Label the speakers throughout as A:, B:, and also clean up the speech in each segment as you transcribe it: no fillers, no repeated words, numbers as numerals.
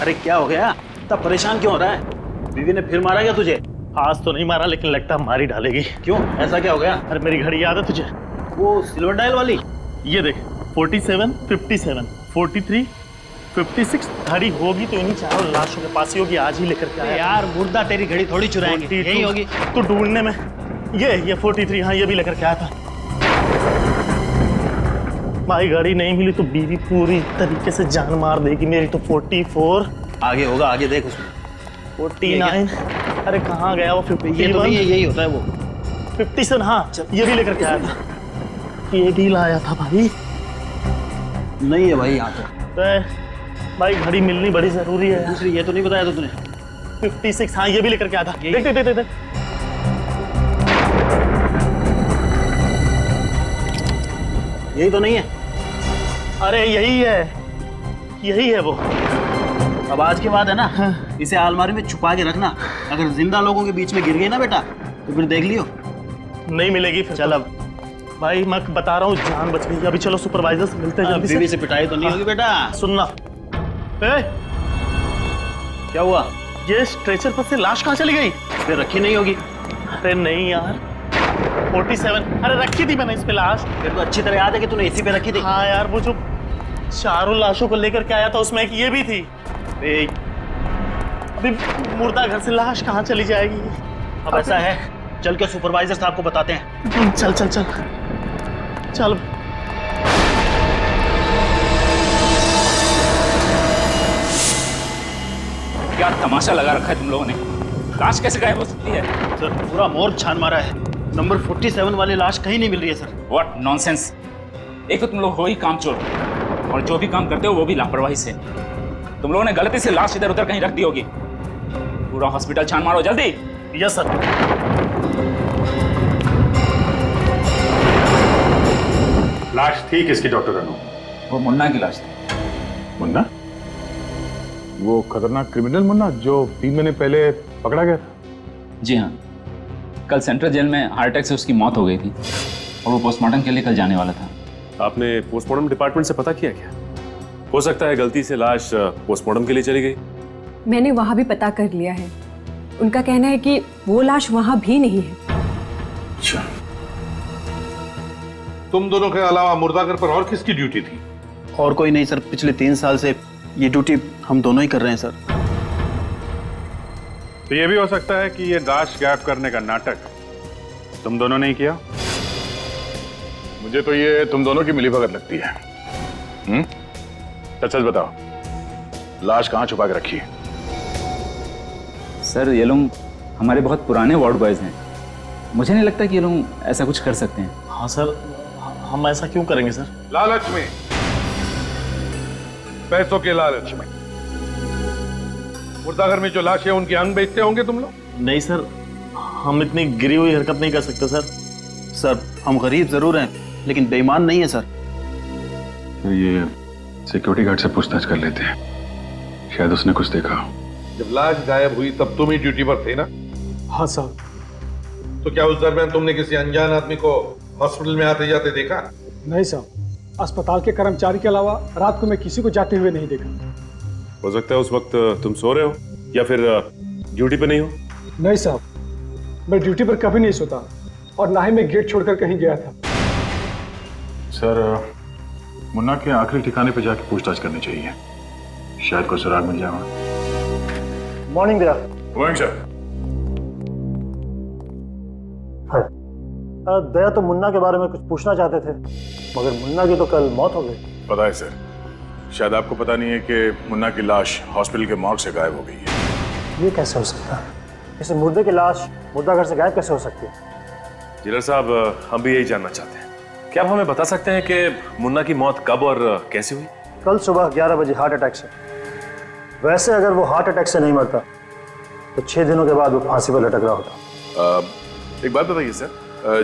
A: अरे क्या हो गया, इतना परेशान क्यों हो रहा है? बीवी ने फिर मारा क्या तुझे?
B: आज तो नहीं मारा, लेकिन लगता है मारी डालेगी।
A: क्यों, ऐसा क्या हो गया?
B: अरे मेरी घड़ी याद है तुझे?
A: वो सिल्वर डायल वाली?
B: ये देख, 47, 57, 43, 56 घड़ी होगी तो इन्हीं चारों लाशों के पास ही होगी। आज ही लेकर के आया
A: यार मुर्दा तेरी घड़ी थोड़ी चुराएंगे, यही होगी।
B: तो ढूंढने में ये 43, हाँ ये भी लेकर के आया था। भाई घड़ी नहीं मिली तो बीवी पूरी तरीके से जान मार देगी मेरी। तो 44,
A: आगे होगा, आगे देख उसमें।
B: 49, अरे कहाँ गया वो 51?
A: ये तो नहीं है, यही होता है वो।
B: 57, हाँ ये भी लेकर के आया था। ये भी लाया था भाई।
A: नहीं है भाई यहाँ
B: तो भाई घड़ी मिलनी बड़ी जरूरी है।
A: दूसरी ये तो नहीं बताया था तूने?
B: 56, हाँ ये भी लेकर के आया था। देख देख देख देख।
A: यही तो नहीं है?
B: अरे यही है, यही है वो।
A: अब आज के बाद है ना, इसे अलमारी में छुपा के रखना। अगर जिंदा लोगों के बीच में गिर गई ना बेटा, तो फिर देख लियो।
B: नहीं मिलेगी फिर। चल अब भाई मैं बता रहा हूँ, जान बच गई। अभी चलो सुपरवाइजर से मिलते हैं जल्दी से।
A: बीवी से पिटाई तो नहीं होगी बेटा?
B: सुनना,
A: क्या हुआ?
B: ये स्ट्रेचर पर से लाश कहाँ चली गई?
A: फिर रखी नहीं होगी।
B: अरे नहीं यार, 47, अरे रखी थी मैंने इस पे लाश।
A: फिर तो अच्छी तरह याद है कि तूने इसी पे रखी थी।
B: हाँ यार, वो जो चारों लाशों को लेकर के आया था उसमें एक ये भी थी। अभी मुर्दा घर से लाश कहाँ चली जाएगी?
A: अब ऐसा है, चल के सुपरवाइजर साहब को बताते हैं।
B: चल चल चल चल।
C: क्या तमाशा लगा रखा है तुम लोगों ने? लाश कैसे गायब हो सकती है?
A: सर पूरा मोर्ग छान मारा है, नंबर 47 वाली लाश कहीं नहीं मिल रही है सर।
C: What nonsense! एक तो तुम लोग हो ही कामचोर, और जो भी काम करते हो वो भी लापरवाही से। तुम लोगों ने गलती से लाश इधर उधर कहीं रख दी होगी। पूरा हॉस्पिटल छान मारो जल्दी।
B: Yes sir.
D: लाश थी किसकी डॉक्टर अनु?
C: वो मुन्ना की लाश थी।
D: मुन्ना? वो खतरनाक क्रिमिनल मुन्ना जो 3 महीने पहले पकड़ा गया था?
C: जी हाँ, कल सेंट्रल जेल में हार्ट अटैक से उसकी मौत हो गई थी और वो पोस्टमार्टम के लिए कल जाने वाला था।
E: आपने पोस्टमार्टम डिपार्टमेंट से पता किया क्या? हो सकता है गलती से लाश पोस्टमार्टम के लिए चली गई।
F: मैंने वहां भी पता कर लिया है। उनका कहना है कि वो लाश वहां भी नहीं है।
D: अच्छा,
G: तुम दोनों के अलावा मुर्दाघर पर और किसकी ड्यूटी थी?
A: और कोई नहीं सर, पिछले 3 साल से ये ड्यूटी हम दोनों ही कर रहे हैं सर।
D: तो ये भी हो सकता है कि ये लाश गायब करने का नाटक तुम दोनों ने ही किया? मुझे तो ये तुम दोनों की मिलीभगत लगती है। सच सच बताओ, लाश कहाँ छुपा के रखी है?
C: सर ये लोग हमारे बहुत पुराने वार्ड बॉयज हैं। मुझे नहीं लगता कि ये लोग ऐसा कुछ कर सकते हैं।
B: हाँ सर, हम ऐसा क्यों करेंगे सर?
G: लालच में, पैसों के लालच में मुर्दाघर में जो लाशें उनके अंग बेचते होंगे तुम लोग?
B: नहीं सर, हम इतनी गिरी हुई हरकत नहीं कर सकते सर।
A: सर हम गरीब जरूर हैं, लेकिन बेईमान नहीं है सर।
D: तो ये सिक्योरिटी गार्ड से पूछताछ कर लेते हैं, शायद उसने कुछ देखा।
G: जब लाश गायब हुई तब तुम ही ड्यूटी पर थे ना?
B: हाँ सर।
G: तो क्या उस दरमियान तुमने किसी अनजान आदमी को हॉस्पिटल में आते जाते देखा?
H: नहीं साहब, अस्पताल के कर्मचारी के अलावा रात को मैं किसी को जाते हुए नहीं देखा।
E: हो सकता है उस वक्त तुम सो रहे हो या फिर ड्यूटी पे नहीं हो।
H: नहीं साहब, मैं ड्यूटी पर कभी नहीं सोता और ना ही मैं गेट छोड़कर कहीं गया था।
D: सर मुन्ना के आखिरी ठिकाने पे जाके पूछताछ करनी चाहिए, शायद कोई सुराग मिल जाएगा।
B: Morning Daya.
D: Morning sir.
B: Daya तो मुन्ना के बारे में कुछ पूछना चाहते थे, मगर मुन्ना की तो कल मौत हो गई।
D: पता है सर, शायद आपको पता नहीं है कि मुन्ना की लाश हॉस्पिटल के मॉर्ग से गायब हो गई है।
B: ये कैसे हो सकता है? इसे मुर्दे की लाश मुर्दाघर से गायब कैसे हो सकती है?
E: जिलर साहब, हम भी यही जानना चाहते हैं। क्या आप हमें बता सकते हैं कि मुन्ना की मौत कब और कैसे हुई?
B: कल सुबह 11 बजे हार्ट अटैक से। वैसे अगर वो हार्ट अटैक से नहीं मरता तो 6 दिनों के बाद वो फांसी पर लटक रहा होता।
D: एक बात बताइए सर,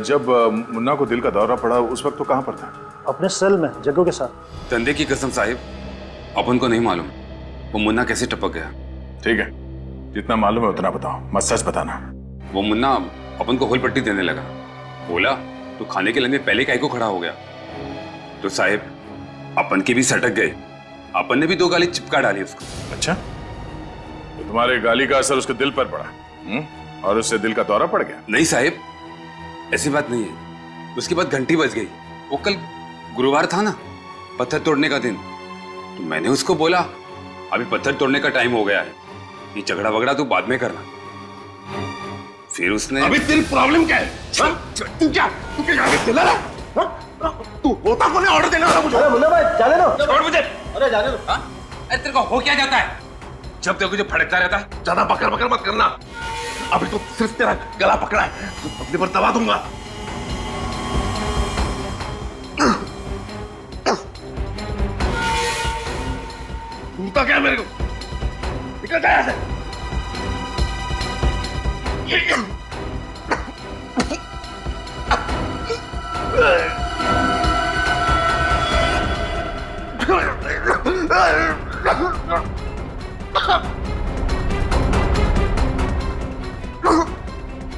D: जब मुन्ना को दिल का दौरा पड़ा उस वक्त तो कहाँ पर था?
B: अपने सेल में जग्गू के साथ।
I: धंधे की कसम साहिब, अपन को नहीं मालूम वो मुन्ना कैसे टपक गया।
D: ठीक है, जितना मालूम है उतना बताओ, मत सच बताना।
I: वो मुन्ना अपन को होल पट्टी देने लगा। बोला तो खाने के लंगे पहले काहे को खड़ा हो गया। तो साहिब अपन के भी सटक गए, अपन ने भी 2 गाली चिपका डाली उसको।
D: अच्छा, तुम्हारे गाली का असर उसके दिल पर पड़ा। और उससे दिल का दौरा पड़ गया।
I: नहीं साहिब, ऐसी बात नहीं है। उसके बाद घंटी बज गई। वो कल गुरुवार था ना, पत्थर तोड़ने का दिन, तो मैंने उसको बोला अभी पत्थर तोड़ने का टाइम हो गया है, ये झगड़ा वगड़ा तू बाद में करना। फिर उसने
G: अभी तेरी प्रॉब्लम क्या है? तू क्या चिल्ला रहा? तू होता कौन है ऑर्डर देने वाला मुझे?
B: अरे मुन्ना भाई जाने दो।
I: छोड़ मुझे।
B: अरे जाने दो।
I: अरे तेरे को हो क्या जाता है जब तेरे को जो फड़कता रहता है?
G: ज्यादा बकर बकर मत करना। अभी तो सिर्फ तेरा गला पकड़ा है, तो पतली पर दबा दूंगा। तूता क्या है मेरे को? निकल जा यहाँ से।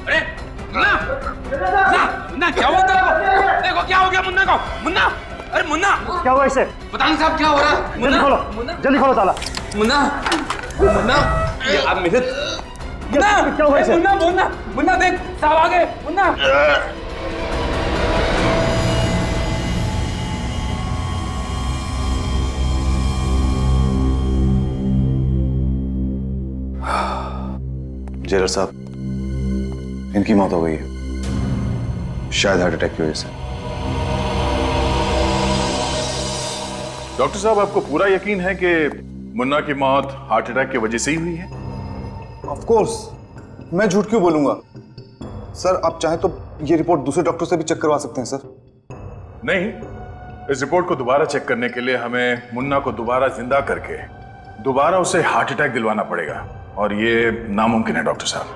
I: अरे मुन्ना, मुन्ना क्या हुआ तेरे को? देखो क्या हो गया मुन्ना को? मुन्ना, अरे मुन्ना,
B: क्या हुआ इसे?
I: पता नहीं साहब क्या हो रहा है।
B: जल्दी खोलो, जल्दी खोलो ताला।
I: मुन्ना, मुन्ना, ये आप मेरे मुन्ना,
B: क्या हुआ इसे?
I: मुन्ना, मुन्ना, मुन्ना देख साहब आ गए। मुन्ना,
J: जेलर साहब, इनकी मौत हो गई है, शायद हार्ट अटैक की वजह से।
D: डॉक्टर साहब, आपको पूरा यकीन है कि मुन्ना की मौत हार्ट अटैक की वजह से ही हुई है?
J: ऑफ कोर्स, मैं झूठ क्यों बोलूंगा सर। आप चाहें तो ये रिपोर्ट दूसरे डॉक्टर से भी चेक करवा सकते हैं सर।
D: नहीं, इस रिपोर्ट को दोबारा चेक करने के लिए हमें मुन्ना को दोबारा जिंदा करके दोबारा उसे हार्ट अटैक दिलवाना पड़ेगा, और ये नामुमकिन है डॉक्टर साहब।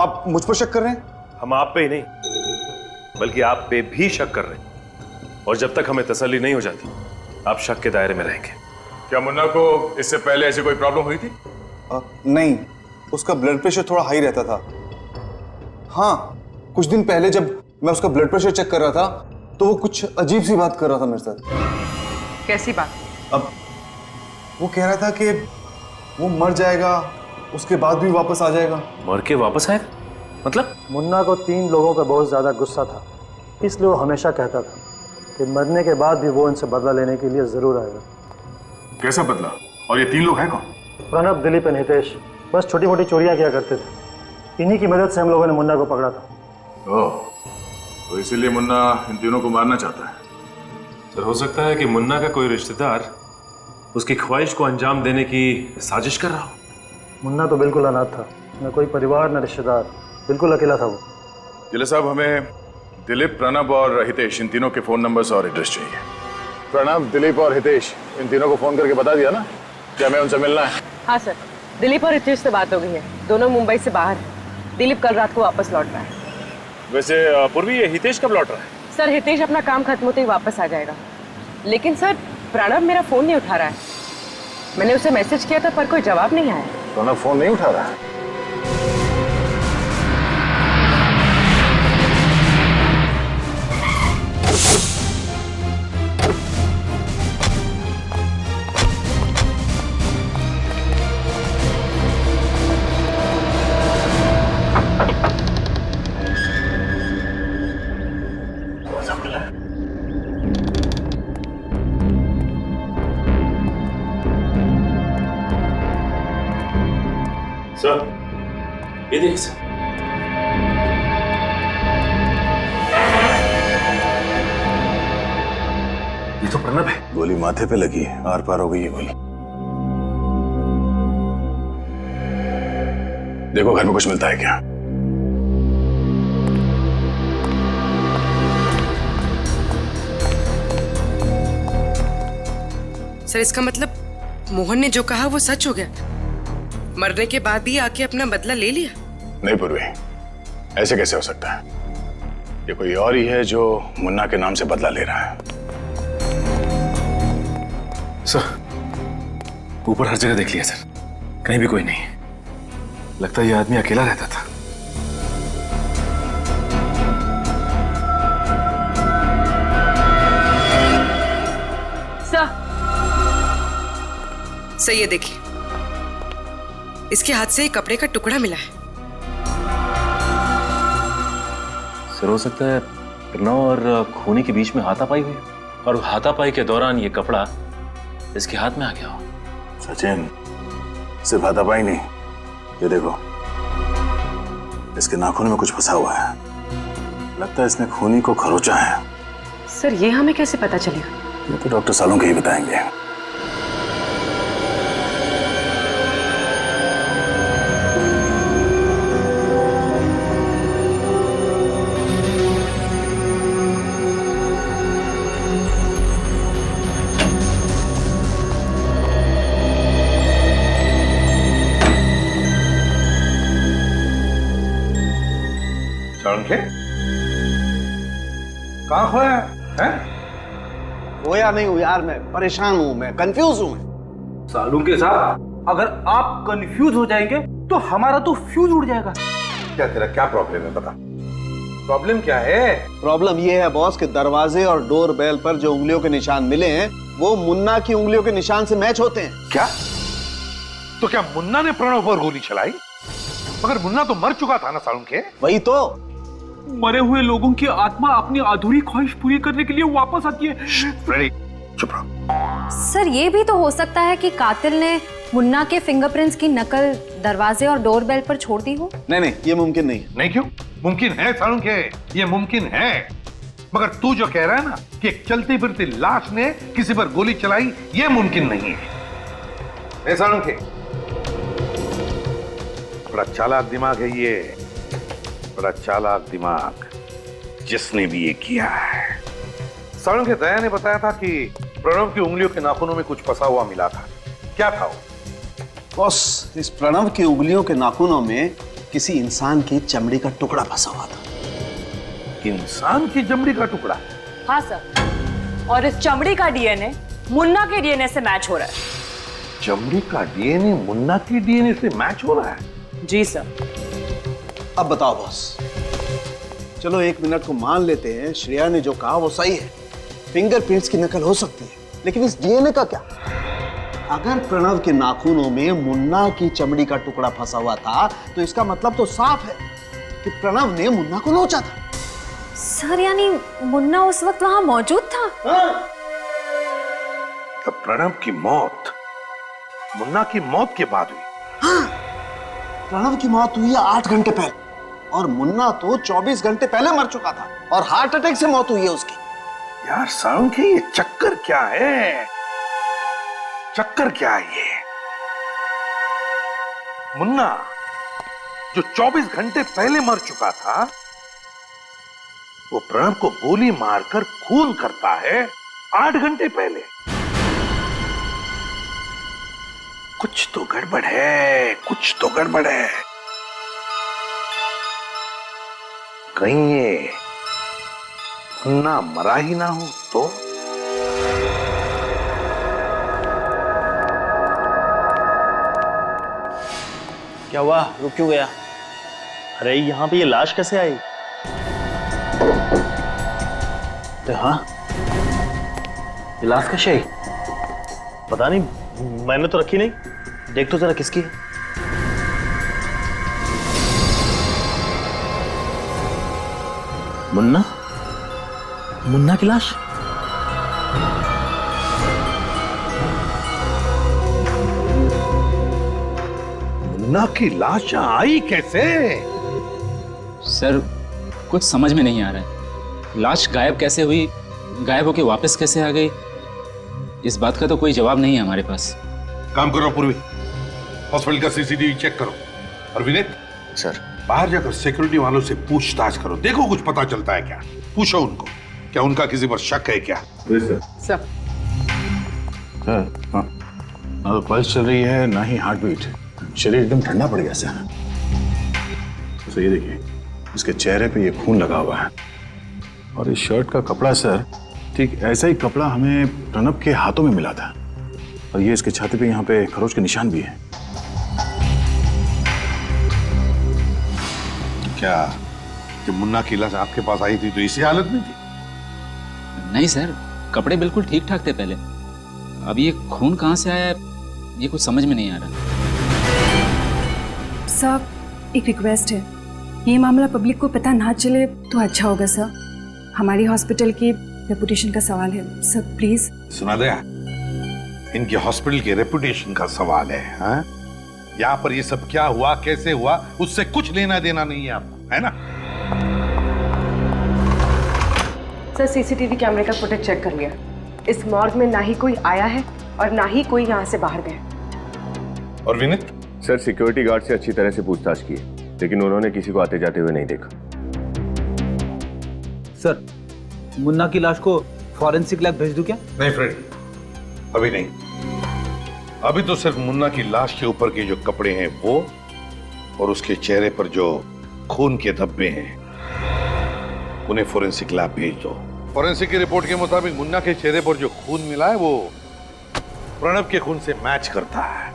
J: आप मुझ पर शक कर रहे हैं?
E: हम आप पे ही नहीं, बल्कि आप पे भी शक कर रहे हैं, और जब तक हमें तसल्ली नहीं हो जाती आप शक के दायरे में रहेंगे।
D: क्या मुन्ना को इससे पहले ऐसी कोई प्रॉब्लम हुई थी?
J: नहीं, उसका ब्लड प्रेशर थोड़ा हाई रहता था। हाँ, कुछ दिन पहले जब मैं उसका ब्लड प्रेशर चेक कर रहा था तो वो कुछ अजीब सी बात कर रहा था मेरे साथ।
K: कैसी बात?
J: अब वो कह रहा था कि वो मर जाएगा, उसके बाद भी वापस आ जाएगा।
E: मर के वापस आएगा? मतलब?
B: मुन्ना को 3 लोगों का बहुत ज्यादा गुस्सा था, इसलिए वो हमेशा कहता था कि मरने के बाद भी वो इनसे बदला लेने के लिए जरूर आएगा।
D: कैसा बदला? और ये 3 लोग हैं कौन?
B: प्रणब, दिलीप और हितेश बस छोटी मोटी चोरियां किया करते थे। इन्हीं की मदद से हम लोगों ने मुन्ना को पकड़ा था।
D: ओह, तो इसीलिए मुन्ना इन तीनों को मारना चाहता है।
E: सर, हो सकता है कि मुन्ना का कोई रिश्तेदार उसकी ख्वाहिश को अंजाम देने की साजिश कर रहा हो।
B: मुन्ना तो बिल्कुल अनाथ था, न कोई परिवार न रिश्तेदार, बिल्कुल अकेला था वो।
D: जिले साहब, हमें दिलीप, प्रणब और हितेश, इन तीनों के फोन नंबर्स और एड्रेस चाहिए। प्रणब, दिलीप और हितेश, इन तीनों को फोन करके बता दिया ना कि हमें उनसे मिलना है?
K: हाँ सर, दिलीप और हितेश से बात हो गई है, दोनों मुंबई से बाहर हैं। दिलीप कल रात को वापस लौट रहा है।
E: वैसे पूर्वी, ये हितेश कब लौट रहा है?
K: सर, हितेश अपना काम खत्म होते ही वापस आ जाएगा, लेकिन सर प्रणब मेरा फोन नहीं उठा रहा है। मैंने उसे मैसेज किया था पर कोई जवाब नहीं आया।
D: प्रणब फोन नहीं उठा रहा है?
E: सर, ये देखिए सर। ये तो प्रणब है।
J: गोली माथे पे लगी है, आर पार हो गई है गोली।
D: देखो घर में कुछ मिलता है क्या?
K: सर, इसका मतलब मोहन ने जो कहा वो सच हो गया? मरने के बाद भी आके अपना बदला ले लिया?
D: नहीं पूर्वी, ऐसे कैसे हो सकता है? ये कोई और ही है जो मुन्ना के नाम से बदला ले रहा है।
E: सर, ऊपर हर जगह देख लिया सर, कहीं भी कोई नहीं। लगता है ये आदमी अकेला रहता था।
K: सर ये देखिए, इसके हाथ से एक कपड़े का टुकड़ा मिला है।
E: सर हो सकता है प्रणव और खूनी के बीच में हाथापाई हुई और हाथापाई के दौरान ये कपड़ा इसके हाथ में आ गया हो।
D: सचिन, सिर्फ हाथापाई नहीं, ये देखो इसके नाखून में कुछ फंसा हुआ है। लगता है इसने खूनी को खरोचा है।
K: सर ये हमें कैसे पता चलेगा?
D: ये तो डॉक्टर सालोंके ही बताएंगे।
G: सालुंखे, कहाँ खोया है?
A: खोया नहीं हूँ यार, मैं परेशान हूँ, मैं कंफ्यूज हूँ।
G: सालुंखे साहब, अगर आप कंफ्यूज हो जाएंगे तो हमारा तो फ्यूज उड़ जाएगा। क्या तेरा क्या प्रॉब्लम है, बता। प्रॉब्लम क्या है?
A: प्रॉब्लम ये है बॉस कि दरवाजे और डोर बेल पर जो उंगलियों के निशान मिले हैं वो मुन्ना की उंगलियों के निशान से मैच होते हैं।
G: क्या? तो क्या मुन्ना ने प्रणव पर गोली चलाई? मगर मुन्ना तो मर चुका था ना सालुंखे।
A: वही तो।
H: मरे हुए लोगों की आत्मा अपनी अधूरी ख्वाहिश पूरी करने के लिए वापस आती है।
G: रेडी, चुप रहो।
F: सर ये भी तो हो सकता है कि कातिल ने मुन्ना के फिंगरप्रिंट्स की नकल दरवाजे और डोरबेल पर छोड़ दी हो।
A: नहीं, ये मुमकिन नहीं।
G: नहीं क्यों? मुमकिन है सालुंखे, ये मुमकिन है। मगर तू जो कह रहा है ना कि एक चलती फिरती लाश ने किसी पर गोली चलाई, ये मुमकिन नहीं है। सालुंखे, बड़ा चालाक दिमाग है ये, बड़ा चालाक दिमाग जिसने भी ये किया है। सालुंखे, दया ने बताया था कि प्रणव की उंगलियों के नाखूनों में कुछ फंसा हुआ मिला था। क्या था वो?
A: बॉस, इस प्रणव की उंगलियों के नाखूनों में किसी इंसान की चमड़ी का टुकड़ा फंसा हुआ था।
G: इंसान की चमड़ी का टुकड़ा?
L: हाँ सर, और इस चमड़ी का डीएनए मुन्ना के डीएनए से मैच हो रहा है।
G: चमड़ी का डीएनए मुन्ना की डीएनए से मैच हो रहा है?
L: जी सर।
A: अब बताओ बॉस, चलो 1 मिनट को मान लेते हैं श्रेया ने जो कहा वो सही है, फिंगरप्रिंट्स की नकल हो सकती है, लेकिन इस डीएनए का क्या? अगर प्रणव के नाखूनों में मुन्ना की चमड़ी का टुकड़ा फंसा हुआ था तो इसका मतलब तो साफ है कि प्रणव ने मुन्ना को नोचा था।
F: सर यानी मुन्ना उस वक्त वहां मौजूद था?
G: तो प्रणव की मौत मुन्ना की मौत के बाद हुई?
A: हाँ, प्रणव की मौत हुई है 8 घंटे पहले और मुन्ना तो 24 घंटे पहले मर चुका था और हार्ट अटैक से मौत हुई है उसकी।
G: यार सालुंखे, ये चक्कर क्या है? चक्कर क्या है ये? मुन्ना जो 24 घंटे पहले मर चुका था, वो प्रणव को गोली मारकर खून करता है 8 घंटे पहले। कुछ तो गड़बड़ है, कुछ तो गड़बड़ है। कहीं ये मुन्ना मरा ही ना हो तो?
A: क्या हुआ, रुक क्यों गया? अरे यहाँ पे ये लाश कैसे आई? अरे हाँ, ये लाश कैसे आई? पता नहीं, मैंने तो रखी नहीं। देख तो जरा किसकी है। मुन्ना की लाश?
G: मुन्ना की लाश यहाँ आई कैसे?
C: सर कुछ समझ में नहीं आ रहा है। लाश गायब कैसे हुई, गायब होके वापस कैसे आ गई, इस बात का तो कोई जवाब नहीं है हमारे पास।
G: काम करो पूर्वी, हॉस्पिटल का सीसीटीवी चेक करो। और विनीत
E: सर,
G: बाहर जाकर सिक्योरिटी वालों से पूछताछ करो, देखो कुछ पता चलता है क्या। पूछो उनको, क्या उनका किसी पर शक है क्या?
K: सर
D: हाँ, ना तो पल्स चल रही है ना ही हार्ट बीट, शरीर एकदम ठंडा पड़ गया सर। तो ये देखिए, इसके चेहरे पे ये खून लगा हुआ है और इस शर्ट का कपड़ा सर, ठीक ऐसा ही कपड़ा हमें प्रणव के हाथों में मिला था और ये इसके छाती पे यहाँ पे खरोच के निशान भी है।
G: क्या जब मुन्ना की लाश आपके पास आई थी तो इसी हालत में थी?
C: नहीं सर, कपड़े बिल्कुल ठीक ठाक थे पहले। अब ये खून कहाँ से आया, ये कुछ समझ में नहीं आ रहा।
M: सर, एक रिक्वेस्ट है, ये मामला पब्लिक को पता ना चले तो अच्छा होगा सर। हमारी हॉस्पिटल की रेपुटेशन का सवाल है सर, प्लीज।
G: सुना दया, इनके हॉस्पिटल के रेपुटेशन का सवाल है। हाँ? यहाँ पर ये सब क्या हुआ, कैसे हुआ, उससे कुछ लेना देना नहीं है आपको, है ना?
K: सर, सीसीटीवी कैमरे का फुटेज चेक कर लिया। इस मॉर्ग में ना ही कोई आया है और ना ही कोई यहाँ से बाहर गया।
G: और विनीत?
N: सर, सिक्योरिटी गार्ड से अच्छी तरह से पूछताछ की, लेकिन उन्होंने किसी को आते जाते हुए नहीं देखा।
O: सर, मुन्ना की लाश को फॉरेंसिक लैब भेज दूं क्या?
G: नहीं फ्रेंड, अभी नहीं। अभी तो सिर्फ मुन्ना की लाश के ऊपर के जो कपड़े हैं वो, और उसके चेहरे पर जो खून के धब्बे हैं, उन्हें फॉरेंसिक लैब भेज दो। फॉरेंसिक की रिपोर्ट के मुताबिक मुन्ना के चेहरे पर जो खून मिला है वो प्रणव के खून से मैच करता है।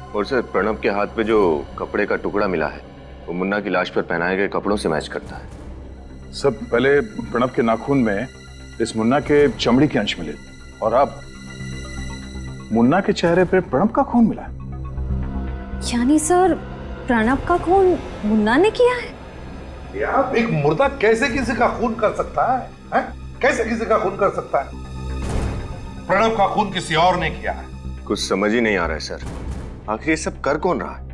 N: और सर, प्रणव के हाथ पे जो कपड़े का टुकड़ा मिला है वो मुन्ना की लाश पर पहनाए गए कपड़ों से मैच करता है।
D: सब पहले प्रणव के नाखून में इस मुन्ना के चमड़ी के अंश मिले, और अब मुन्ना के चेहरे पे प्रणव का खून मिला।
F: यानी सर, प्रणव का खून मुन्ना ने किया है?
G: यार, एक मुर्दा कैसे किसी का खून कर सकता है? कैसे किसी का खून कर सकता है? प्रणव का खून किसी और ने किया है।
N: कुछ समझ ही नहीं आ रहा है सर, आखिर ये सब कर कौन रहा है?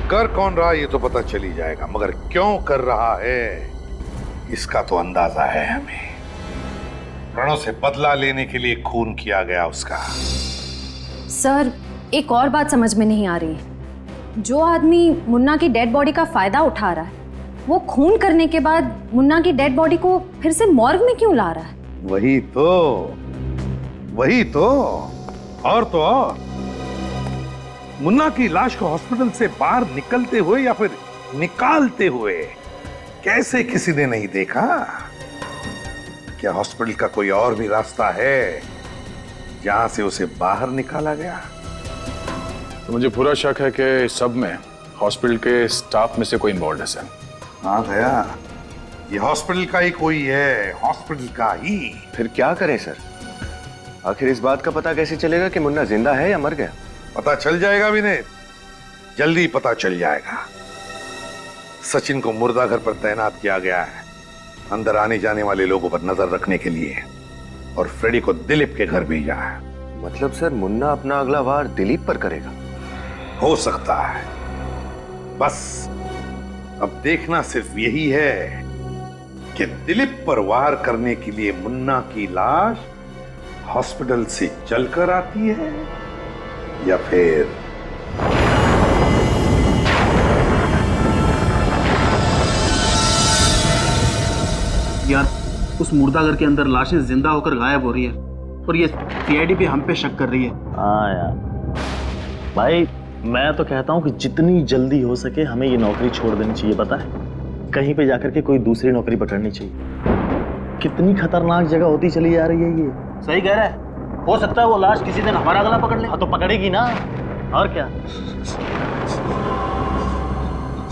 G: कर कौन रहा है ये तो पता चल ही जाएगा, मगर क्यों कर रहा है इसका तो अंदाजा है हमें। प्रणव से बदला लेने के लिए खून किया गया उसका।
F: सर, एक और बात समझ में नहीं आ रही है। जो आदमी मुन्ना की डेड बॉडी का फायदा उठा रहा है, वो खून करने के बाद मुन्ना की डेड बॉडी को फिर से मॉर्ग में क्यों ला रहा है?
G: वही तो और मुन्ना की लाश को हॉस्पिटल से बाहर निकलते हुए या फिर निकालते हुए कैसे किसी ने नहीं देखा? क्या हॉस्पिटल का कोई और भी रास्ता है जहां से उसे बाहर निकाला गया?
D: तो मुझे पूरा शक है कि इस सब में हॉस्पिटल के स्टाफ में से कोई इन्वॉल्व है सर।
G: हाँ गया, ये हॉस्पिटल का ही कोई है, हॉस्पिटल का ही।
N: फिर क्या करें सर? आखिर इस बात का पता कैसे चलेगा कि मुन्ना जिंदा है या मर गया?
G: पता चल जाएगा विनीत, जल्दी पता चल जाएगा। सचिन को मुर्दा घर पर तैनात किया गया है, अंदर आने जाने वाले लोगों पर नजर रखने के लिए, और फ्रेडी को दिलीप के घर भेजा है।
N: मतलब सर, मुन्ना अपना अगला वार दिलीप पर करेगा?
G: हो सकता है, बस अब देखना सिर्फ यही है कि दिलीप पर वार करने के लिए मुन्ना की लाश हॉस्पिटल से जलकर आती है या फिर
A: यार, उस मुर्दाघर के अंदर लाशें जिंदा होकर गायब हो रही है और ये सीआईडी भी हम पे शक कर रही है।
P: हाँ यार भाई, मैं तो कहता हूँ कि जितनी जल्दी हो सके हमें ये नौकरी छोड़ देनी चाहिए। पता है, कहीं पे जाकर के कोई दूसरी नौकरी पकड़नी चाहिए। कितनी खतरनाक जगह होती चली जा रही है ये।
O: सही कह रहा है, हो सकता है वो लाश किसी दिन हमारा गला पकड़ ले।
P: हाँ तो पकड़ेगी ना, और क्या।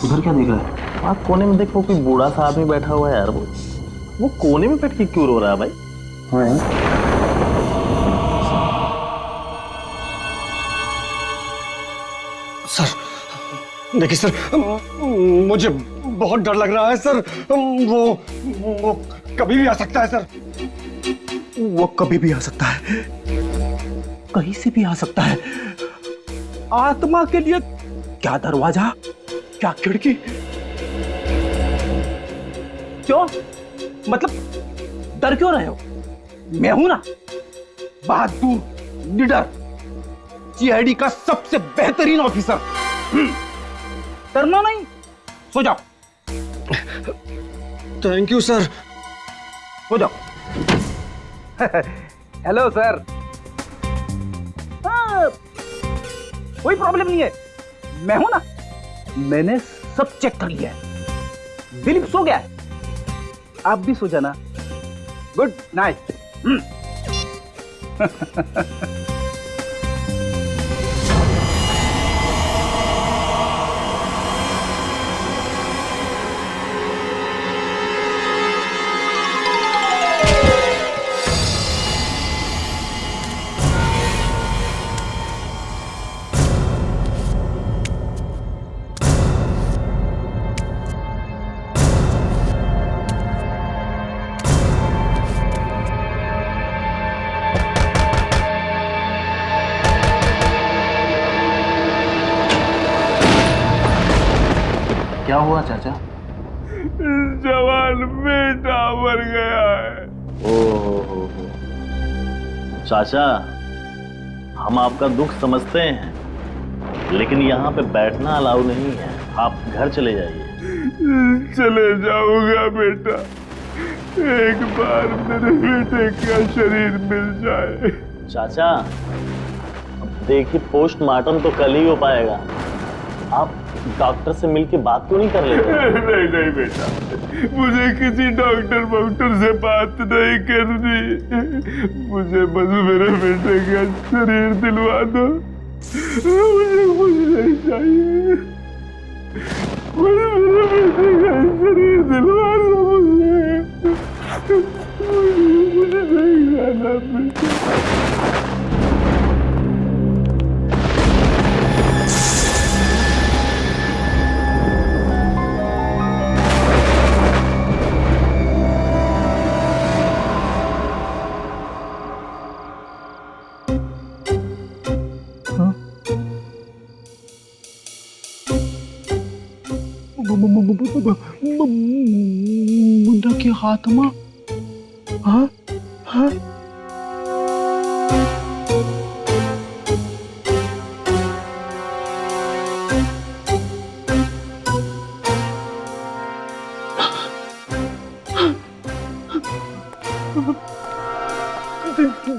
A: उधर क्या देख रहा है?
P: आप कोने में देखो, कोई बूढ़ा सा आदमी बैठा हुआ है यार। वो कोने में बैठ के क्यों रो रहा है भाई?
A: हाँ यार,
H: सर देखिए सर, मुझे बहुत डर लग रहा है सर। वो कभी भी आ सकता है सर। वो कभी भी आ सकता है, कहीं से भी आ सकता है। आत्मा के लिए क्या दरवाजा, क्या खिड़की? क्यों, मतलब डर क्यों रहे हो? मैं हूं ना, बहादुर, निडर, सीआईडी का सबसे बेहतरीन ऑफिसर। डरना नहीं, सो जाओ। थैंक यू सर, सो जाओ। Hello sir. हाँ, कोई प्रॉब्लम नहीं है, मैं हूं ना, मैंने सब चेक कर लिया है। दिलीप सो गया है, आप भी सो जाना। Good night.
P: क्या हुआ चाचा?
Q: जवान बेटा मर गया है।
P: ओहो, चाचा हम आपका दुख समझते हैं, लेकिन यहाँ पे बैठना अलाउ नहीं है, आप घर चले जाइए।
Q: चले जाऊंगा बेटा, एक बार मेरे बेटे का शरीर मिल जाए।
P: चाचा अब देखिए पोस्टमार्टम तो कल ही हो पाएगा, आप डॉक्टर से मिलके बात क्यों नहीं कर लेते?
Q: नहीं नहीं बेटा, मुझे किसी डॉक्टर से बात नहीं करनी, मुझे बस मेरे बेटे का शरीर दिलवा दो, मुझे कुछ नहीं चाहिए, मुझे मेरे बेटे का शरीर दिलवा दो, मुझे नहीं जाना बेटा।
H: मुन्ना के हाथ में हाँ हाँ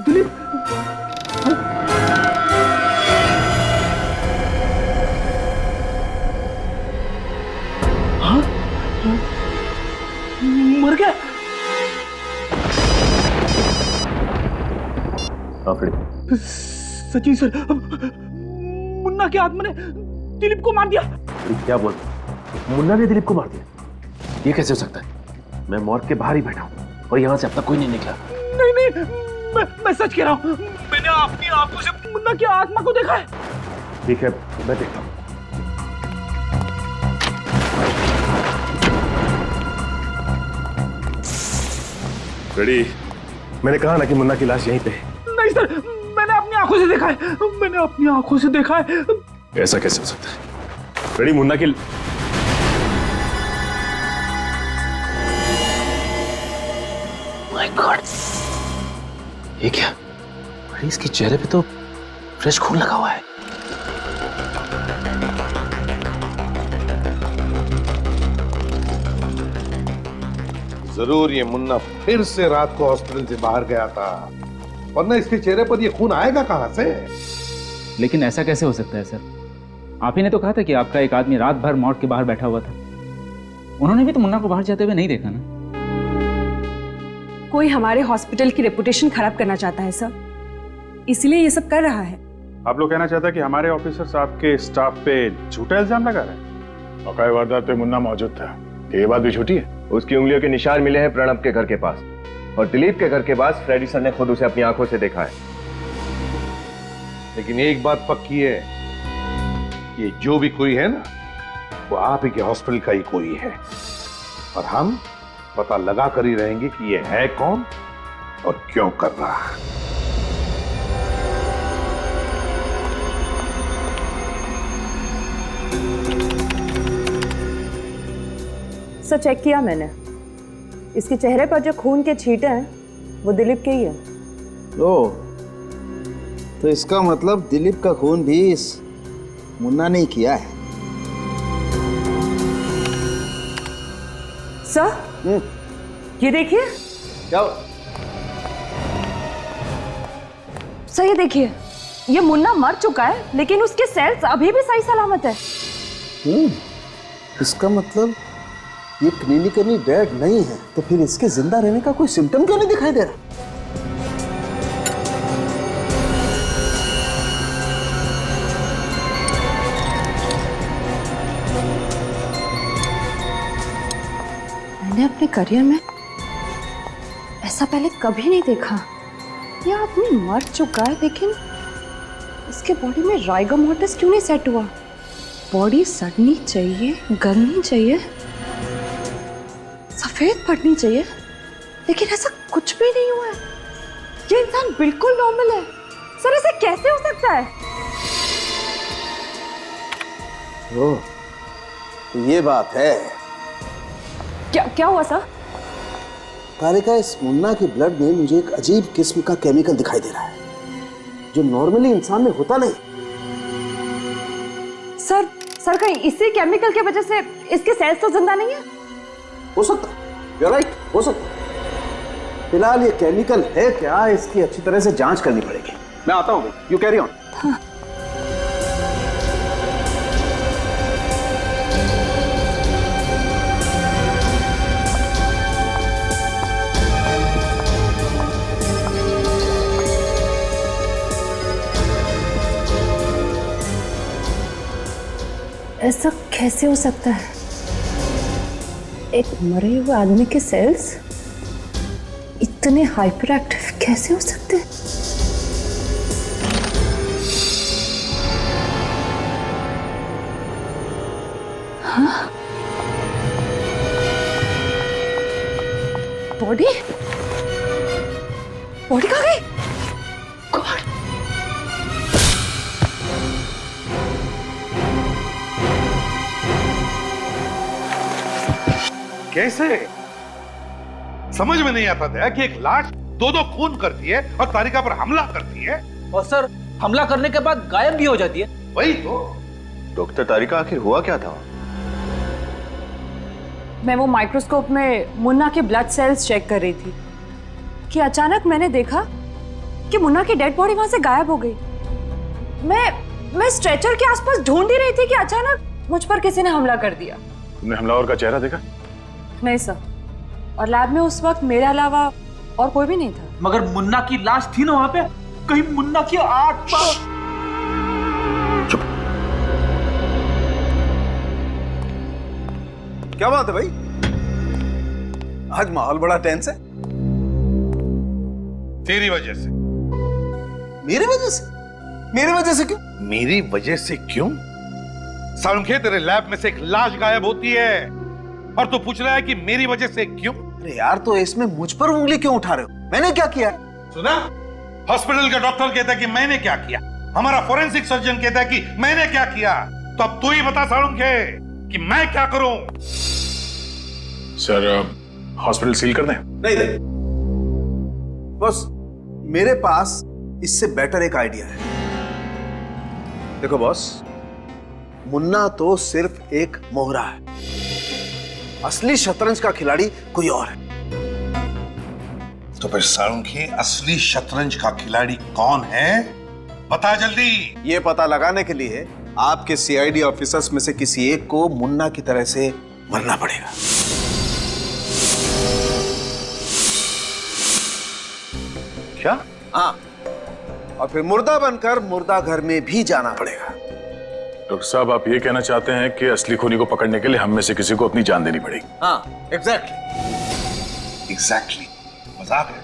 H: दिलीप मर गया। सचिन सर, मुन्ना के आत्मा ने दिलीप को मार दिया।
N: क्या बोल, मुन्ना ने दिलीप को मार दिया? ये कैसे हो सकता है? मैं मॉर्ग के बाहर ही बैठा हूँ और यहाँ से अब तक कोई नहीं निकला।
H: नहीं नहीं, मैं सच कह रहा हूँ, मैंने अपनी आंखों से मुन्ना की आत्मा को देखा है।
N: ठीक है, मैं देखता हूँ। रेडी, मैंने कहा ना कि मुन्ना की लाश यहीं पे है।
H: नहीं सर, मैंने अपनी आंखों से देखा है, मैंने अपनी आंखों से देखा है।
N: ऐसा कैसे हो सकता है? रेडी, मुन्ना की
E: माय गॉड, ये क्या? अरे इसके चेहरे पे तो फ्रेश खून लगा हुआ है।
G: जरूर ये मुन्ना फिर से रात को हॉस्पिटल से बाहर गया था, वरना इसके चेहरे पर ये खून आएगा कहां से?
C: लेकिन ऐसा कैसे हो सकता है सर? आप ही ने तो कहा था कि आपका एक आदमी रात भर मॉर्ग के बाहर बैठा हुआ था। उन्होंने भी तो मुन्ना को बाहर जाते हुए नहीं देखा ना।
M: कोई हमारे हॉस्पिटल की रेपुटेशन खराब करना चाहता है सर, इसलिए ये सब कर रहा है।
D: आप लोग कहना चाहते हैं कि हमारे ऑफिसर्स आपके स्टाफ पे झूठा इल्जाम लगा रहे हैं? औकाई वारदात पे मुन्ना मौजूद था, ये बात भी झूठी है।
N: उसकी उंगलियों के निशान मिले हैं प्रणब के घर के पास, और दिलीप के घर के पास फ्रेडी सर ने खुद उसे अपनी आंखों से देखा है।
G: लेकिन एक बात पक्की है, ये जो भी कोई है ना, वो आप ही के हॉस्पिटल का ही कोई है, और हम पता लगा कर ही रहेंगे कि ये है कौन और क्यों कर रहा है।
L: सर चेक किया मैंने, इसके चेहरे पर जो खून के छींटे हैं वो दिलीप के ही है।
A: ओ, तो इसका मतलब दिलीप का खून भी इस मुन्ना ने किया है।
L: सर ये देखिए।
A: क्या?
L: सर ये देखिए, ये मुन्ना मर चुका है लेकिन उसके सेल्स अभी भी सही सलामत है।
A: इसका मतलब ये क्लिनिकली डेड नहीं है, तो फिर इसके जिंदा रहने का कोई सिम्टम क्यों नहीं दिखाई दे रहा?
F: मैंने अपने करियर में ऐसा पहले कभी नहीं देखा। ये आदमी मर चुका है लेकिन इसके बॉडी में राइगर मॉर्टिस क्यों नहीं सेट हुआ? बॉडी सड़नी चाहिए, गलनी चाहिए, सफेद पड़नी चाहिए, लेकिन ऐसा कुछ भी नहीं हुआ है। ये इंसान बिल्कुल नॉर्मल है। सर ऐसे कैसे हो सकता है?
A: ओह, तो ये बात है।
L: क्या क्या हुआ सर?
A: तारिका, इस मुन्ना के ब्लड में मुझे एक अजीब किस्म का केमिकल दिखाई दे रहा है जो नॉर्मली इंसान में होता नहीं।
L: सर कहीं इसी केमिकल की वजह से इसके सेल्स तो जिंदा नहीं है?
A: हो सकता है, you're right, हो सकता है। फिलहाल ये केमिकल है क्या, इसकी अच्छी तरह से जांच करनी पड़ेगी। मैं आता हूँ, यू कैरी ऑन।
L: ऐसा कैसे हो सकता है? एक मरे हुए आदमी के सेल्स इतने हाइपर एक्टिव कैसे हो सकते हैं? हाँ? बॉडी कहाँ गई? गॉड!
G: कैसे? समझ में नहीं आता था कि एक लाश दो खून करती है और तारिका पर हमला करती है,
O: और सर हमला करने के बाद गायब भी हो जाती है।
G: वही तो।
N: डॉक्टर तारिका, आखिर हुआ क्या था?
L: मैं वो माइक्रोस्कोप में मुन्ना के ब्लड सेल्स चेक कर रही थी कि अचानक मैंने देखा कि मुन्ना की डेड बॉडी वहां से गायब हो गई। मैं स्ट्रेचर के आसपास ढूंढ ही रही थी कि अचानक मुझ पर किसी ने हमला कर दिया।
D: तुमने हमलावर का चेहरा देखा?
L: नहीं सर, और लैब में उस वक्त मेरे अलावा और कोई भी नहीं था।
O: मगर मुन्ना की लाश थी ना वहां पे, कहीं मुन्ना की आत्मा।
A: क्या बात है भाई, आज माहौल बड़ा टेंस है।
G: तेरी वजह से।
A: मेरी वजह से? मेरी वजह से क्यों?
G: मेरी वजह से क्यों? सालुंखे, तेरे लैब में से एक लाश गायब होती है और तू पूछ रहा है कि मेरी वजह से क्यों?
A: अरे यार, तो इसमें मुझ पर उंगली क्यों उठा रहे हो? मैंने क्या किया?
G: सुना? हॉस्पिटल का डॉक्टर कहता है कि मैंने क्या किया, हमारा फोरेंसिक सर्जन कहता है कि मैंने क्या किया, तो अब तू ही बता सालुंखे कि मैं क्या करूं?
D: सर, हॉस्पिटल सील कर दें?
A: नहीं, बस मेरे पास इससे बेटर एक आइडिया है। देखो बॉस, मुन्ना तो सिर्फ एक मोहरा है, असली शतरंज का खिलाड़ी कोई और है।
G: तो फिर सालुंखे, असली शतरंज का खिलाड़ी कौन है? बता जल्दी।
A: ये पता लगाने के लिए आपके सीआईडी ऑफिसर्स में से किसी एक को मुन्ना की तरह से मरना पड़ेगा।
N: क्या?
A: हाँ, और फिर मुर्दा बनकर मुर्दा घर में भी जाना पड़ेगा।
D: डॉक्टर साहब, आप ये कहना चाहते हैं कि असली खूनी को पकड़ने के लिए हम में से किसी को अपनी जान देनी पड़ेगी?
A: हाँ,
G: एग्जैक्टली। मजाक है,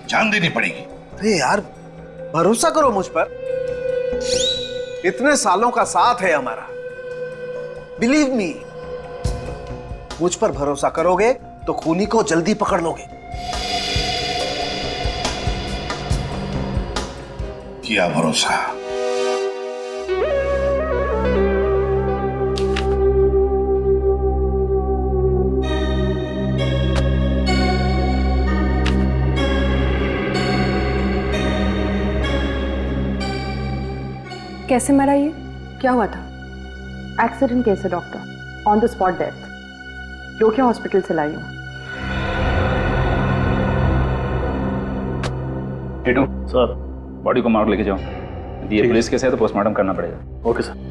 G: जान देनी पड़ेगी।
A: अरे यार, भरोसा करो मुझ पर, इतने सालों का साथ है हमारा। बिलीव मी, मुझ पर भरोसा करोगे तो खूनी को जल्दी पकड़ लोगे।
G: किया भरोसा।
L: कैसे मरा ये? क्या हुआ था? एक्सीडेंट केस है doctor, on the spot death. Rokiya hospital से लाई हूँ।
C: टीटू
P: सर,
C: बॉडी को मार्ग लेके जाओ। ये पुलिस केस है तो पोस्टमार्टम करना पड़ेगा।
P: Okay sir.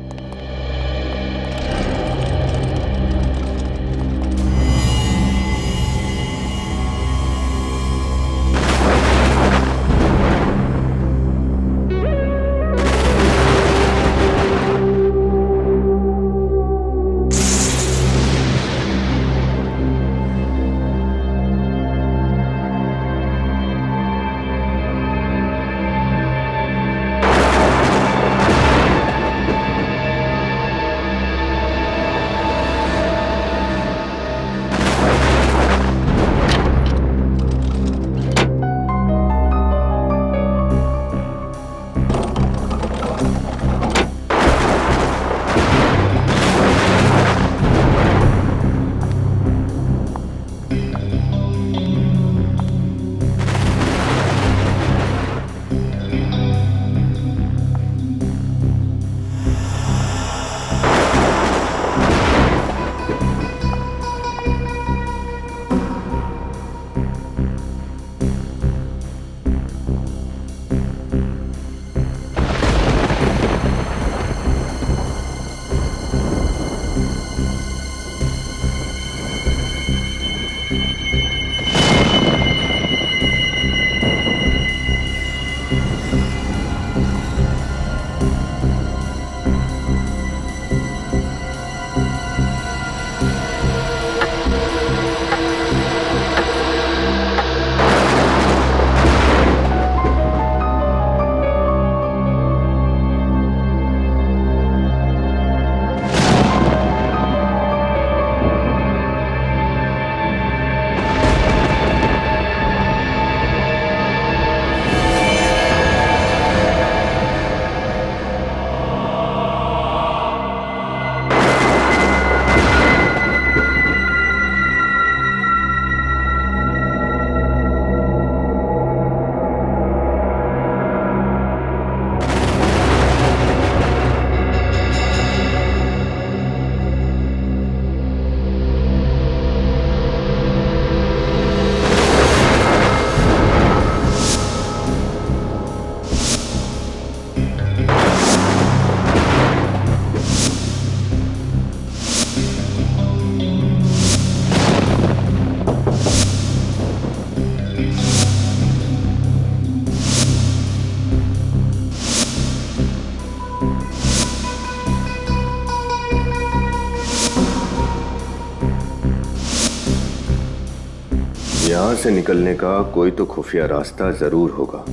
N: यहां से निकलने का कोई तो खुफिया रास्ता जरूर होगा।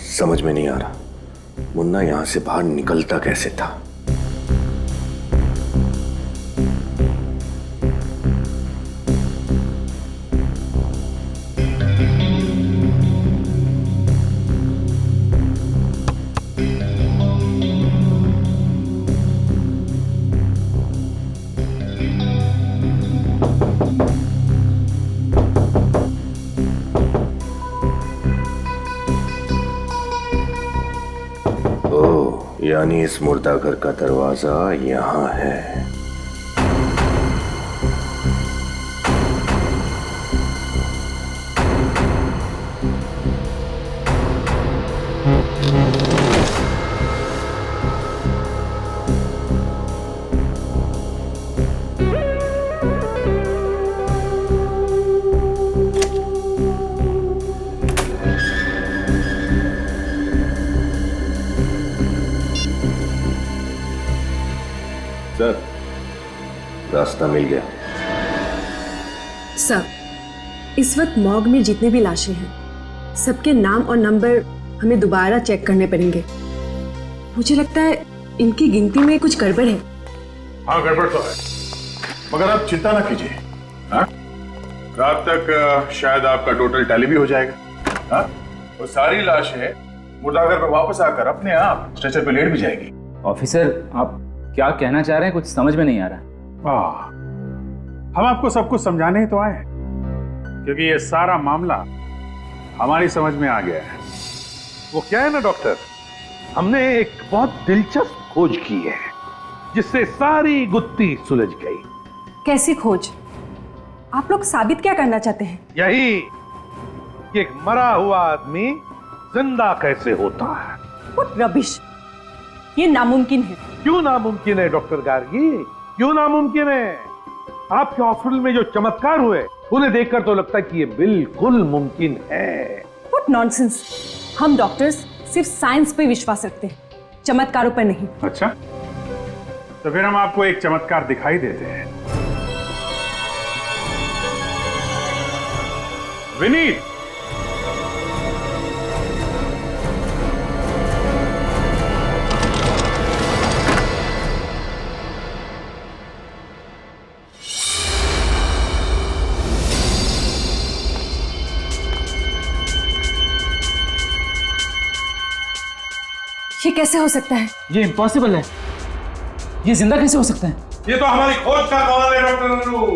N: समझ में नहीं आ रहा मुन्ना यहां से बाहर निकलता कैसे था। यानी इस मुर्दा घर का दरवाजा यहां है। सर, रास्ता मिल गया।
M: सर, इस वक्त मॉर्ग में जितने भी लाशें हैं सबके नाम और नंबर हमें दोबारा चेक करने पड़ेंगे। मुझे लगता है इनकी गिनती में कुछ गड़बड़ है।
D: हाँ, गड़बड़ तो है, मगर आप चिंता ना कीजिए। हाँ, रात तक शायद आपका टोटल टैली भी हो जाएगा। हाँ, वो सारी लाशें मुर्दाघर पे वापस आकर अपने आप स्ट्रेचर पे लेट भी जाएगी।
C: ऑफिसर, आप क्या कहना चाह रहे हैं? कुछ समझ में नहीं आ रहा।
D: हम आपको सब कुछ समझाने ही तो आए हैं, क्योंकि ये सारा मामला हमारी समझ में आ गया है।
G: वो क्या है ना डॉक्टर, हमने एक बहुत दिलचस्प खोज की है जिससे सारी गुत्थी सुलझ गई।
M: कैसी खोज? आप लोग साबित क्या करना चाहते हैं?
G: यही कि एक मरा हुआ आदमी जिंदा कैसे होता है।
M: What rubbish! ये नामुमकिन है।
G: क्यों नामुमकिन है डॉक्टर गार्गी, क्यों नामुमकिन है? आपके हॉस्पिटल में जो चमत्कार हुए उन्हें देखकर तो लगता है कि ये बिल्कुल मुमकिन है।
M: What nonsense! हम डॉक्टर्स सिर्फ साइंस पे विश्वास रखते हैं, चमत्कारों पर नहीं।
D: अच्छा, तो फिर हम आपको एक चमत्कार दिखाई देते हैं। विनीत,
M: ये कैसे हो सकता है?
C: ये इम्पॉसिबल है। ये जिंदा कैसे हो सकता है?
G: ये तो हमारी खोज का कमाल है डॉक्टर नन्नू।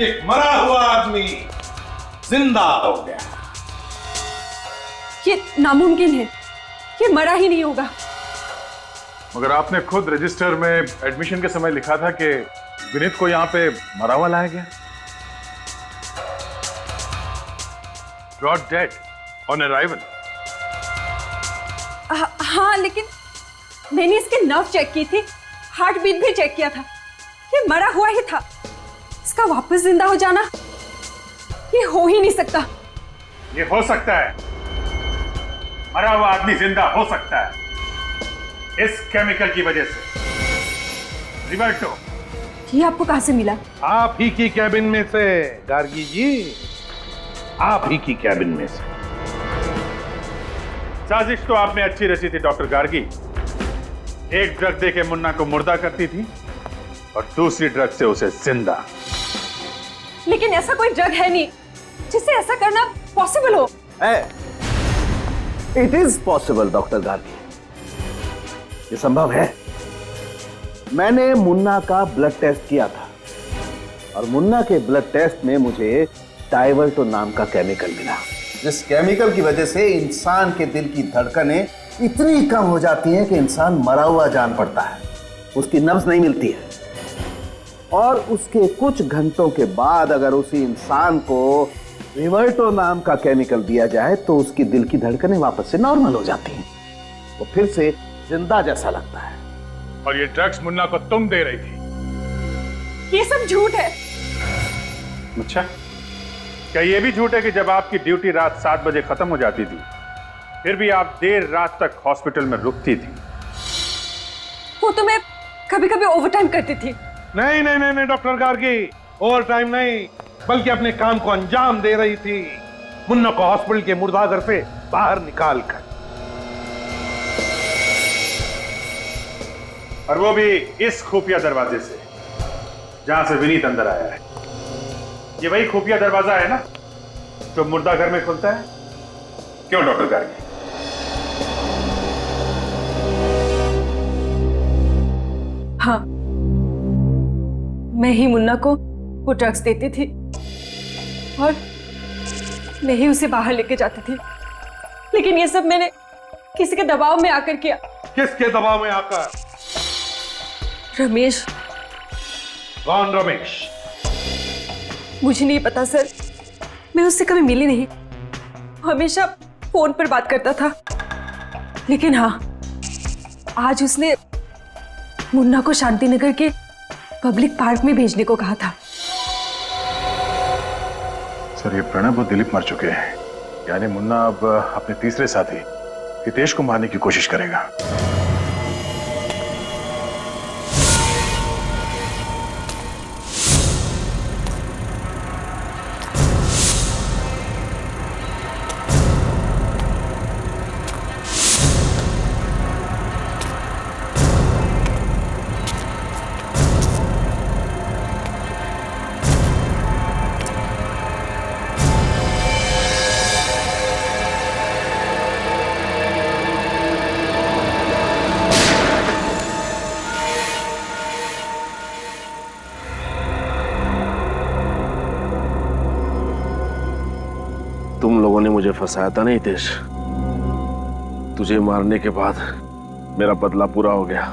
G: एक मरा हुआ आदमी जिंदा हो गया।
M: ये नामुमकिन है, ये मरा ही नहीं होगा।
D: मगर आपने खुद रजिस्टर में एडमिशन के समय लिखा था कि विनीत को यहाँ पे मरा हुआ लाया गया। Brought dead on arrival.
M: हाँ, लेकिन मैंने इसके नर्व चेक की थी, हार्ट बीट भी चेक किया था। ये मरा हुआ ही था। इसका वापस जिंदा हो जाना ये हो ही नहीं सकता।
D: ये हो सकता है। मरा हुआ आदमी जिंदा हो सकता है इस केमिकल की वजह से। रिवर्टो,
L: ये आपको कहां से मिला?
G: आप ही की कैबिन में से गार्गी जी, आप ही की कैबिन में से।
D: साजिश तो आपने अच्छी रची थी डॉक्टर गार्गी। एक ड्रग देके मुन्ना को मुर्दा करती थी और दूसरी ड्रग से उसे जिंदा।
L: लेकिन ऐसा कोई ड्रग है नहीं जिससे ऐसा करना पॉसिबल हो।
A: It is possible doctor Gargi, ये संभव है। मैंने मुन्ना का ब्लड टेस्ट किया था और मुन्ना के ब्लड टेस्ट में मुझे डाइवर्टो नाम का केमिकल मिला, जिस केमिकल की वजह से इंसान के दिल की धड़कनें इतनी कम हो जाती हैं कि इंसान मरा हुआ जान पड़ता है, उसकी नब्ज नहीं मिलती है। और उसके कुछ घंटों के बाद अगर उसी इंसान को रिवर्टो नाम का केमिकल दिया जाए तो उसकी दिल की धड़कनें वापस से नॉर्मल हो जाती हैं, वो फिर से जिंदा जैसा लगता है।
D: और ये ड्रग्स मुन्ना को तुम दे रही थी?
L: ये सब झूठ है।
D: अच्छा, क्या ये भी झूठ है कि जब आपकी ड्यूटी रात 7 बजे खत्म हो जाती थी फिर भी आप देर रात तक हॉस्पिटल में रुकती थी?
L: वो तो मैं कभी कभी ओवरटाइम करती थी।
G: नहीं नहीं नहीं, नहीं डॉक्टर गार्गी, ओवर टाइम नहीं, बल्कि अपने काम को अंजाम दे रही थी, मुन्ना को हॉस्पिटल के मुर्दाघर से बाहर निकाल कर।
D: और वो भी इस खुफिया दरवाजे से जहां से विनीत अंदर आया है। ये वही खुफिया दरवाजा है ना जो मुर्दाघर में खुलता है? क्यों डॉक्टर गार्गी?
L: हाँ, मैं ही मुन्ना को वो ड्रग्स देती थी और मैं ही उसे बाहर लेके जाती थी। लेकिन ये सब मैंने किसी के दबाव में आकर किया।
G: किसके दबाव में आकर?
L: रमेश।
G: कौन रमेश?
L: मुझे नहीं पता सर, मैं उससे कभी मिली नहीं, हमेशा फोन पर बात करता था। लेकिन हाँ, आज उसने मुन्ना को शांतिनगर के पब्लिक पार्क में भेजने को कहा था।
D: सर, ये प्रणब और दिलीप मर चुके हैं, यानी मुन्ना अब अपने तीसरे साथी हितेश को मारने की कोशिश करेगा।
N: तुम लोगों ने मुझे फंसाया था नहीं हितेश, तुझे मारने के बाद मेरा बदला पूरा हो गया।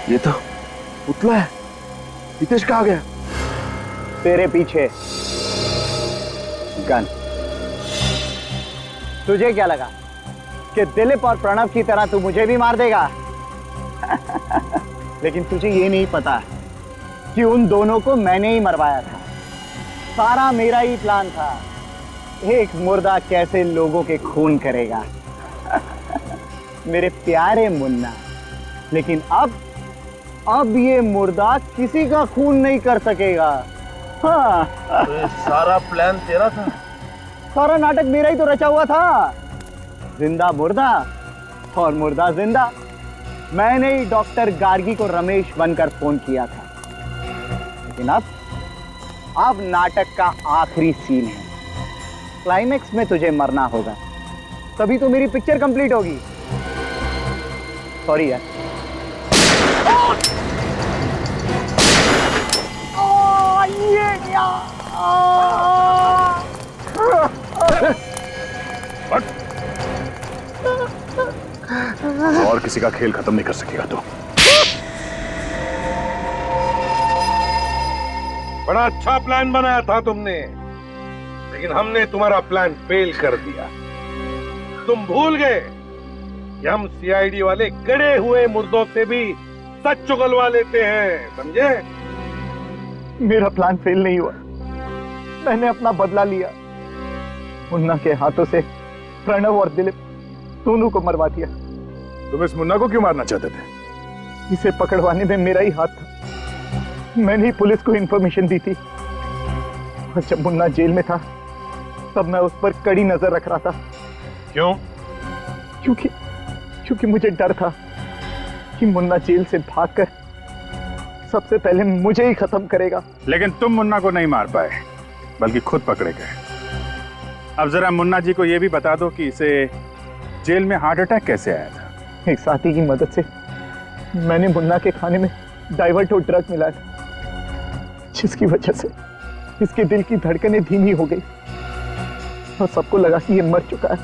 N: ये तो पुतला है। हितेश कहाँ गया?
R: तेरे पीछे गन। तुझे क्या लगा कि दिलीप और प्रणव की तरह तू मुझे भी मार देगा? लेकिन तुझे ये नहीं पता कि उन दोनों को मैंने ही मरवाया था। सारा मेरा ही प्लान था। एक मुर्दा कैसे लोगों के खून करेगा। मेरे प्यारे मुन्ना, लेकिन अब ये मुर्दा किसी का खून नहीं कर सकेगा। हाँ।
N: तो सारा प्लान तेरा था?
R: सारा नाटक मेरा ही तो रचा हुआ था। जिंदा मुर्दा और मुर्दा जिंदा। मैंने ही डॉक्टर गार्गी को रमेश बनकर फोन किया था। लेकिन अब नाटक का आखिरी सीन है। क्लाइमेक्स में तुझे मरना होगा, तभी तो मेरी पिक्चर कंप्लीट होगी। सॉरी यार।
D: और किसी का खेल खत्म नहीं कर सकेगा तू।
G: बड़ा अच्छा प्लान बनाया था तुमने, लेकिन हमने तुम्हारा प्लान फेल कर दिया। तुम भूल गए कि हम सीआईडी वाले गड़े हुए मुर्दों से भी सच चुगलवा लेते हैं, समझे?
R: मेरा प्लान फेल नहीं हुआ। मैंने अपना बदला लिया। मुन्ना के हाथों से प्रणव और दिलीप दोनों को मरवा दिया।
D: तुम इस मुन्ना को क्यों मारना चाहते थे?
R: इसे पकड़वाने में मेरा ही हाथ था। मैंने ही पुलिस को इंफॉर्मेशन दी थी और जब मुन्ना जेल में था तब मैं उस पर कड़ी नजर रख रहा था।
D: क्यों?
R: क्योंकि मुझे डर था कि मुन्ना जेल से भागकर सबसे पहले मुझे ही खत्म करेगा।
D: लेकिन तुम मुन्ना को नहीं मार पाए, बल्कि खुद पकड़े गए। अब जरा मुन्ना जी को यह भी बता दो कि इसे जेल में हार्ट अटैक कैसे आया था?
R: एक साथी की मदद से मैंने मुन्ना के खाने में डाइवर्टो ड्रग मिलाया था, जिसकी वजह से इसके दिल की धड़कनें धीमी हो गई और सबको लगा कि ये मर चुका है।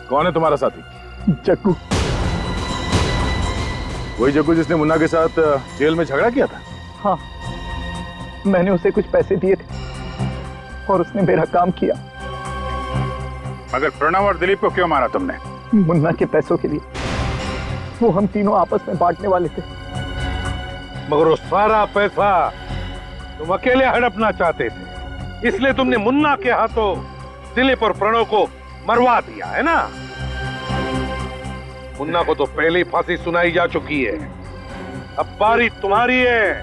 D: कौन है तुम्हारा साथी?
R: जग्गू।
D: वही जग्गू जिसने मुन्ना के साथ जेल में झगड़ा किया था?
R: हाँ, मैंने उसे कुछ पैसे दिए थे और उसने मेरा काम किया।
D: मगर प्रणव और दिलीप को क्यों मारा तुमने?
R: मुन्ना के पैसों के लिए। वो हम तीनों आपस में बांटने वाले थे।
G: मगर वो सारा पैसा तुम अकेले हड़पना चाहते थे, इसलिए तुमने मुन्ना के हाथों दिलीप और प्रणव को मरवा दिया है ना? मुन्ना को तो पहले ही फांसी सुनाई जा चुकी है। अब बारी तुम्हारी है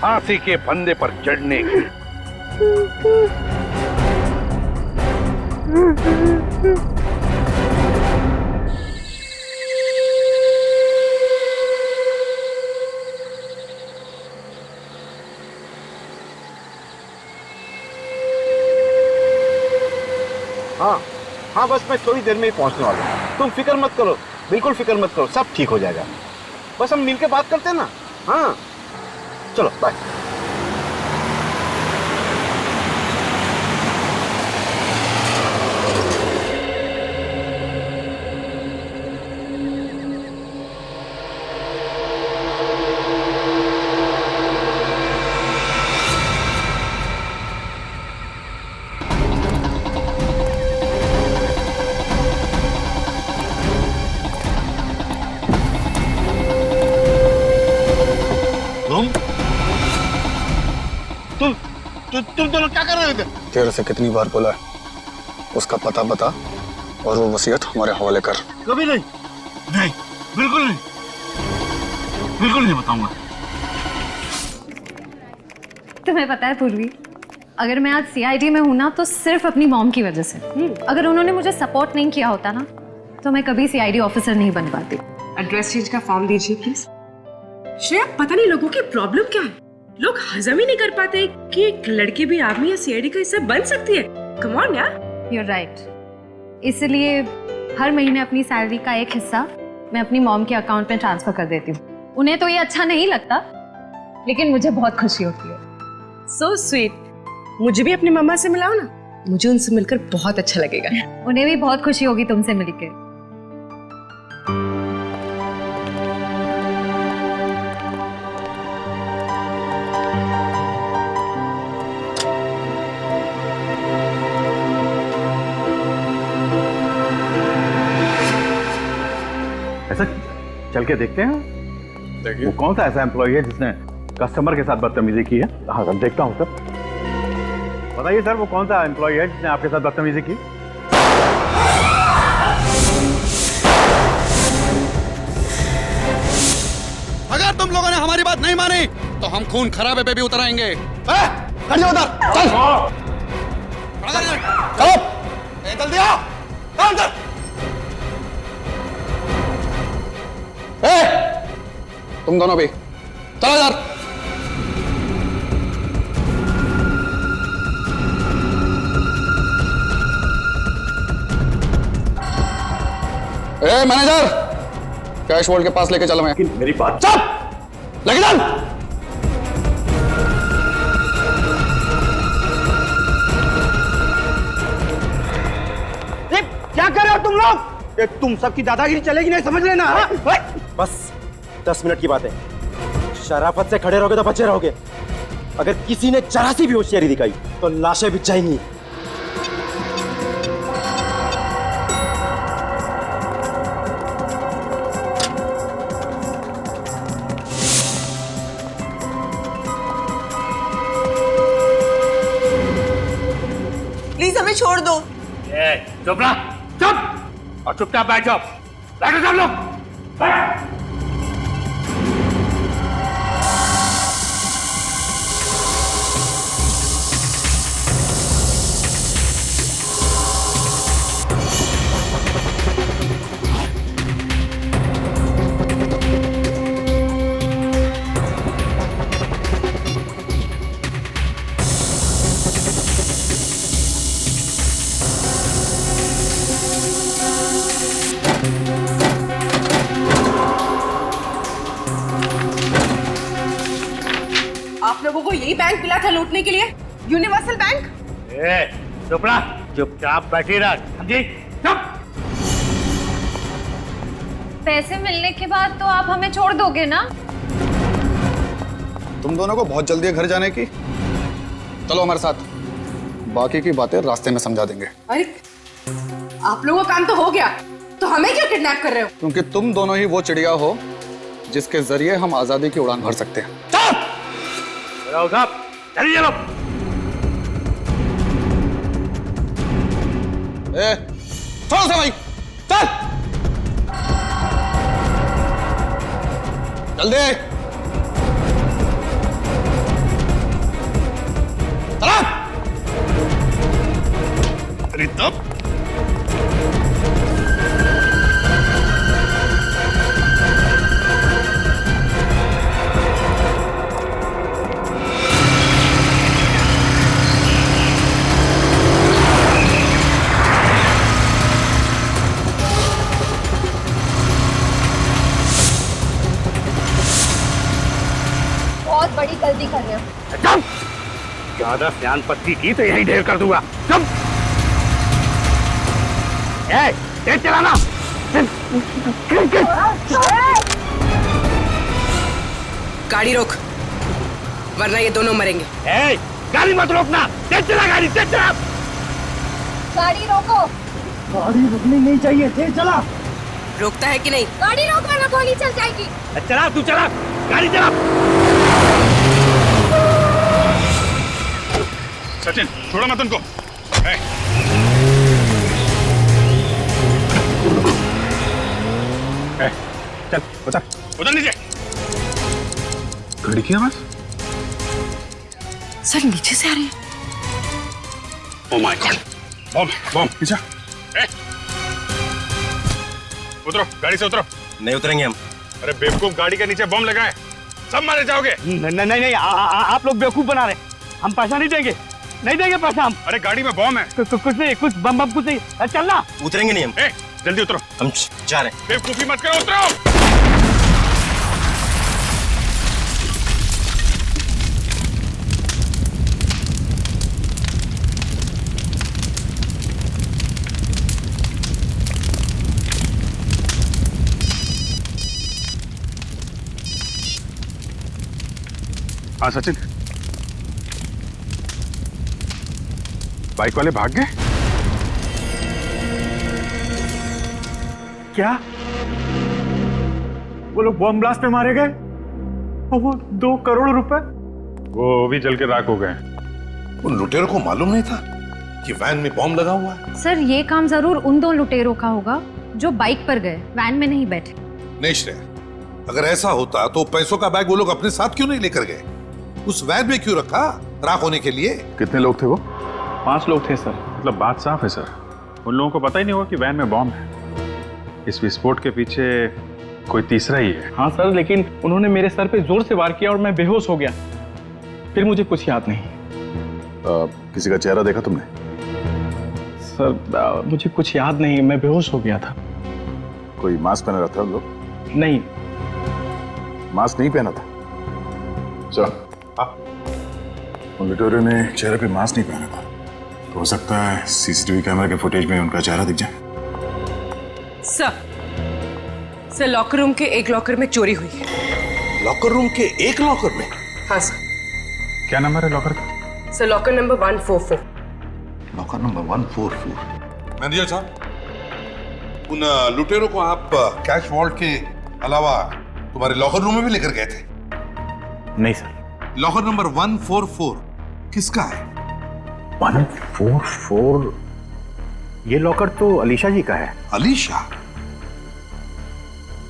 G: फांसी के फंदे पर चढ़ने की।
A: हाँ, बस मैं थोड़ी देर में ही पहुंचने वाला हूँ। तुम फिक्र मत करो, बिल्कुल फिक्र मत करो, सब ठीक हो जाएगा। बस हम मिलके बात करते हैं ना। हाँ, चलो बाय।
H: तुम दोनों क्या कर रहे थे? तेरे से कितनी बार बोला है, उसका पता बता और वो वसीयत हमारे हवाले कर।
A: कभी नहीं, नहीं, बिल्कुल नहीं, बिल्कुल नहीं बताऊंगा।
F: तुम्हें पता है पूर्वी, अगर मैं आज सीआईडी में हूं ना तो सिर्फ अपनी मॉम की वजह से। अगर उन्होंने मुझे सपोर्ट नहीं किया होता ना तो मैं कभी सीआईडी ऑफिसर नहीं बन पाती।
K: एड्रेस चेंज का फॉर्म दीजिए प्लीज। श्रेया, पता नहीं लोगों की प्रॉब्लम क्या है, लोग हजम ही नहीं कर पाते कि एक लड़की भी आर्मी या सीआईडी का हिस्सा बन सकती है। कम ऑन यार।
F: You're right. इसलिए हर महीने अपनी सैलरी का एक हिस्सा मैं अपनी मॉम के अकाउंट में ट्रांसफर कर देती हूँ। उन्हें तो ये अच्छा नहीं लगता, लेकिन मुझे बहुत खुशी होती है।
K: So sweet। मुझे भी अपनी मम्मा से मिलाओ ना, मुझे उनसे मिलकर बहुत अच्छा लगेगा।
F: उन्हें भी बहुत खुशी होगी तुमसे मिलकर।
R: ऐसा चल के देखते हैं। देखिए वो कौन सा ऐसा एम्प्लॉय है जिसने कस्टमर के साथ बदतमीजी की है? हाँ सर, देखता हूँ सर। बताइए सर, वो कौन सा एम्प्लॉय है जिसने आपके साथ बदतमीजी की?
H: अगर तुम लोगों ने हमारी बात नहीं मानी तो हम खून खराबे पे भी उतर आएंगे। खड़ जाओ उधर, चल। चलो, जल्दी आओ, अंदर। तुम दोनों भी चलो यार। मैनेजर, कैश वॉल्ट के पास लेके चलो। मैं
B: मेरी बात
H: चल, लेके चल।
R: क्या कर रहे हो तुम लोग? तुम सबकी दादागिरी चलेगी नहीं, समझ लेना।
S: बस 10 मिनट की बात है, शराफत से खड़े रहोगे तो बचे रहोगे। अगर किसी ने जरा सी भी होशियारी दिखाई तो लाशें बिछ जाएंगी।
L: हमें छोड़ दो।
C: चुप रहा, चुप और चुपचाप बैठ जाओ। बैठो सब लोग, बैठ।
K: आप लोगों को यही बैंक मिला था लूटने के लिए, यूनिवर्सल बैंक?
C: चुप रहा, चुपचाप बैठी रह, समझी? चुप।
F: पैसे मिलने के बाद तो आप हमें छोड़ दोगे ना?
J: तुम दोनों को बहुत जल्दी है घर जाने की, चलो हमारे साथ, बाकी की बातें रास्ते में समझा देंगे।
K: अरे आप लोगों का काम तो हो गया, तो हमें क्यों किडनैप कर रहे हो?
J: क्योंकि तुम दोनों ही वो चिड़िया हो जिसके जरिए हम आजादी की उड़ान भर सकते हैं।
C: चलिए चलो।
J: छोड़ो से भाई, चल जल्दी चला। अरे तब
F: बहुत बड़ी गलती कर रहे हो।
C: ज्यादा सियान पत्ती की तो यही ढेर कर दूंगा। चुप। तेज चलाना।
K: गाड़ी रोक, वरना ये दोनों मरेंगे।
C: गाड़ी मत रोकना, तेज चला गाड़ी, तेज चला।
F: गाड़ी रोको।
R: गाड़ी रुकनी नहीं चाहिए, तेज चला।
K: रोकता है कि नहीं?
F: गाड़ी रोक वरना गोली चल जाएगी।
C: चला, तू चला, गाड़ी चला।
D: सचिन छोड़ो मत उनको।
C: चल उतर,
D: उतर नीचे। गाड़ी की आवाज?
K: सर नीचे से आ रही है।
D: ओह माय गॉड, बम बम पीछे। उतरो, गाड़ी से उतरो।
S: नहीं उतरेंगे हम।
D: अरे बेवकूफ, गाड़ी के नीचे बम लगा है, सब मारे जाओगे।
R: नहीं, आप लोग बेवकूफ बना रहे, हम पैसा नहीं देंगे, नहीं देंगे पैसा हम।
D: अरे गाड़ी में बम है।
R: कुछ नहीं, कुछ बम कुछ नहीं, चलना।
S: उतरेंगे नहीं हम।
D: जल्दी उतरो,
S: हम जा रहे हैं।
D: बेवकूफी मत करो, उतरो। हाँ सचिन, बाइक वाले भाग गए?
B: क्या? वो लोग बम ब्लास्ट में मारे गए और वो 2 करोड़ रुपए?
D: वो भी जल के राख हो गए।
G: उन लुटेरों को मालूम नहीं था कि वैन में बॉम्ब लगा हुआ है।
F: सर ये काम जरूर उन 2 लुटेरों का होगा जो बाइक पर गए, वैन में नहीं बैठे।
G: नहीं श्रेया, अगर ऐसा होता तो पैसों का बैग वो लोग अपने साथ क्यों नहीं लेकर गए? उस वैन में क्यों रखा, राख होने के लिए?
D: कितने लोग थे वो?
O: 5 लोग थे सर।
D: मतलब बात साफ है सर, उन लोगों को पता ही नहीं होगा कि वैन में बॉम्ब है। इस विस्फोट के पीछे कोई तीसरा ही है।
O: हाँ सर, लेकिन उन्होंने मेरे सर पे जोर से वार किया और मैं बेहोश हो गया, फिर मुझे कुछ याद नहीं।
D: किसी का चेहरा देखा तुमने?
O: सर मुझे कुछ याद नहीं, मैं बेहोश हो गया था।
D: कोई मास्क पहना रहता है लोग?
O: नहीं,
D: मास्क नहीं पहना था। चल, उन लुटेरों ने चेहरे पे मास्क नहीं पहना था, तो हो सकता है सीसीटीवी कैमरा के फुटेज में उनका चेहरा दिख जाए।
K: सर लॉकर रूम के एक लॉकर में चोरी हुई है।
G: लॉकर रूम के एक लॉकर में?
K: हाँ सर।
D: क्या नंबर है लॉकर का?
K: Sir locker number 144।
G: Locker number 144। Manager साहब, उन लुटेरों को आप कैश वॉल्ट के अलावा तुम्हारे लॉकर रूम में भी लेकर गए थे?
O: नहीं सर।
G: लॉकर नंबर 144 किसका है? 144। ये लॉकर तो अलीशा जी का है।
T: अलीशा?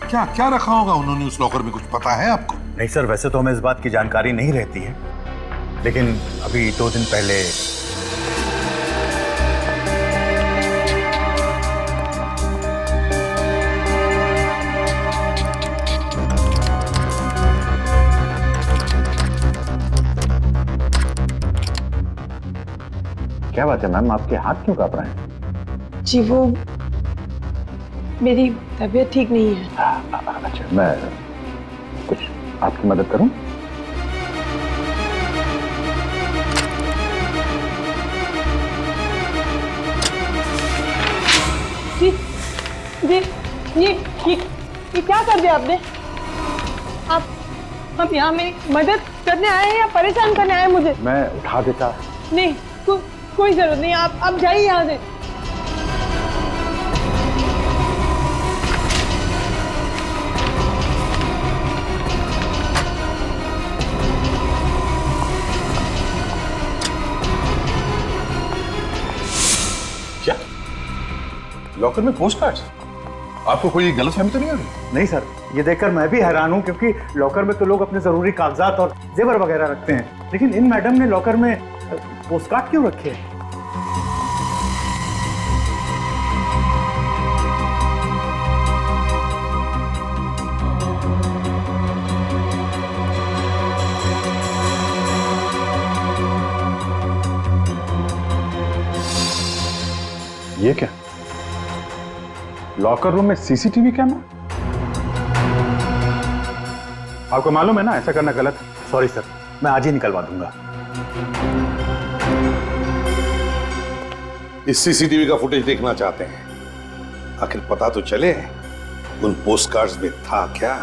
T: क्या क्या रखा होगा उन्होंने उस लॉकर में, कुछ पता है आपको?
G: नहीं सर, वैसे तो हमें इस बात की जानकारी नहीं रहती है, लेकिन अभी 2 दिन पहले क्या बात है मैम, आपके हाथ क्यों कांप रहे हैं?
M: जी वो मेरी तबीयत ठीक नहीं है।
G: अच्छा, मैं कुछ आपकी मदद करूं?
M: जी जी ये क्या कर दिया आपने? आप यहाँ मेरी मदद करने आए हैं या परेशान करने आए हैं मुझे?
G: मैं उठा देता।
M: नहीं, कोई जरूरत नहीं, आप जाइए यहाँ से।
T: क्या लॉकर में पोस्ट कार्ड्स? आपको कोई गलतफहमी तो नहीं हो रही?
G: नहीं सर, ये देखकर मैं भी हैरान हूं, क्योंकि लॉकर में तो लोग अपने जरूरी कागजात और जेवर वगैरह रखते हैं, लेकिन इन मैडम ने लॉकर में पोस्ट कार्ड क्यों रखे हैं? ये क्या? लॉकर रूम में सीसीटीवी कैमरा? आपको मालूम है ना ऐसा करना गलत है। सॉरी सर, मैं आज ही निकलवा दूंगा।
T: इस सीसीटीवी का फुटेज देखना चाहते हैं, आखिर पता तो चले उन पोस्ट कार्ड्स में था क्या।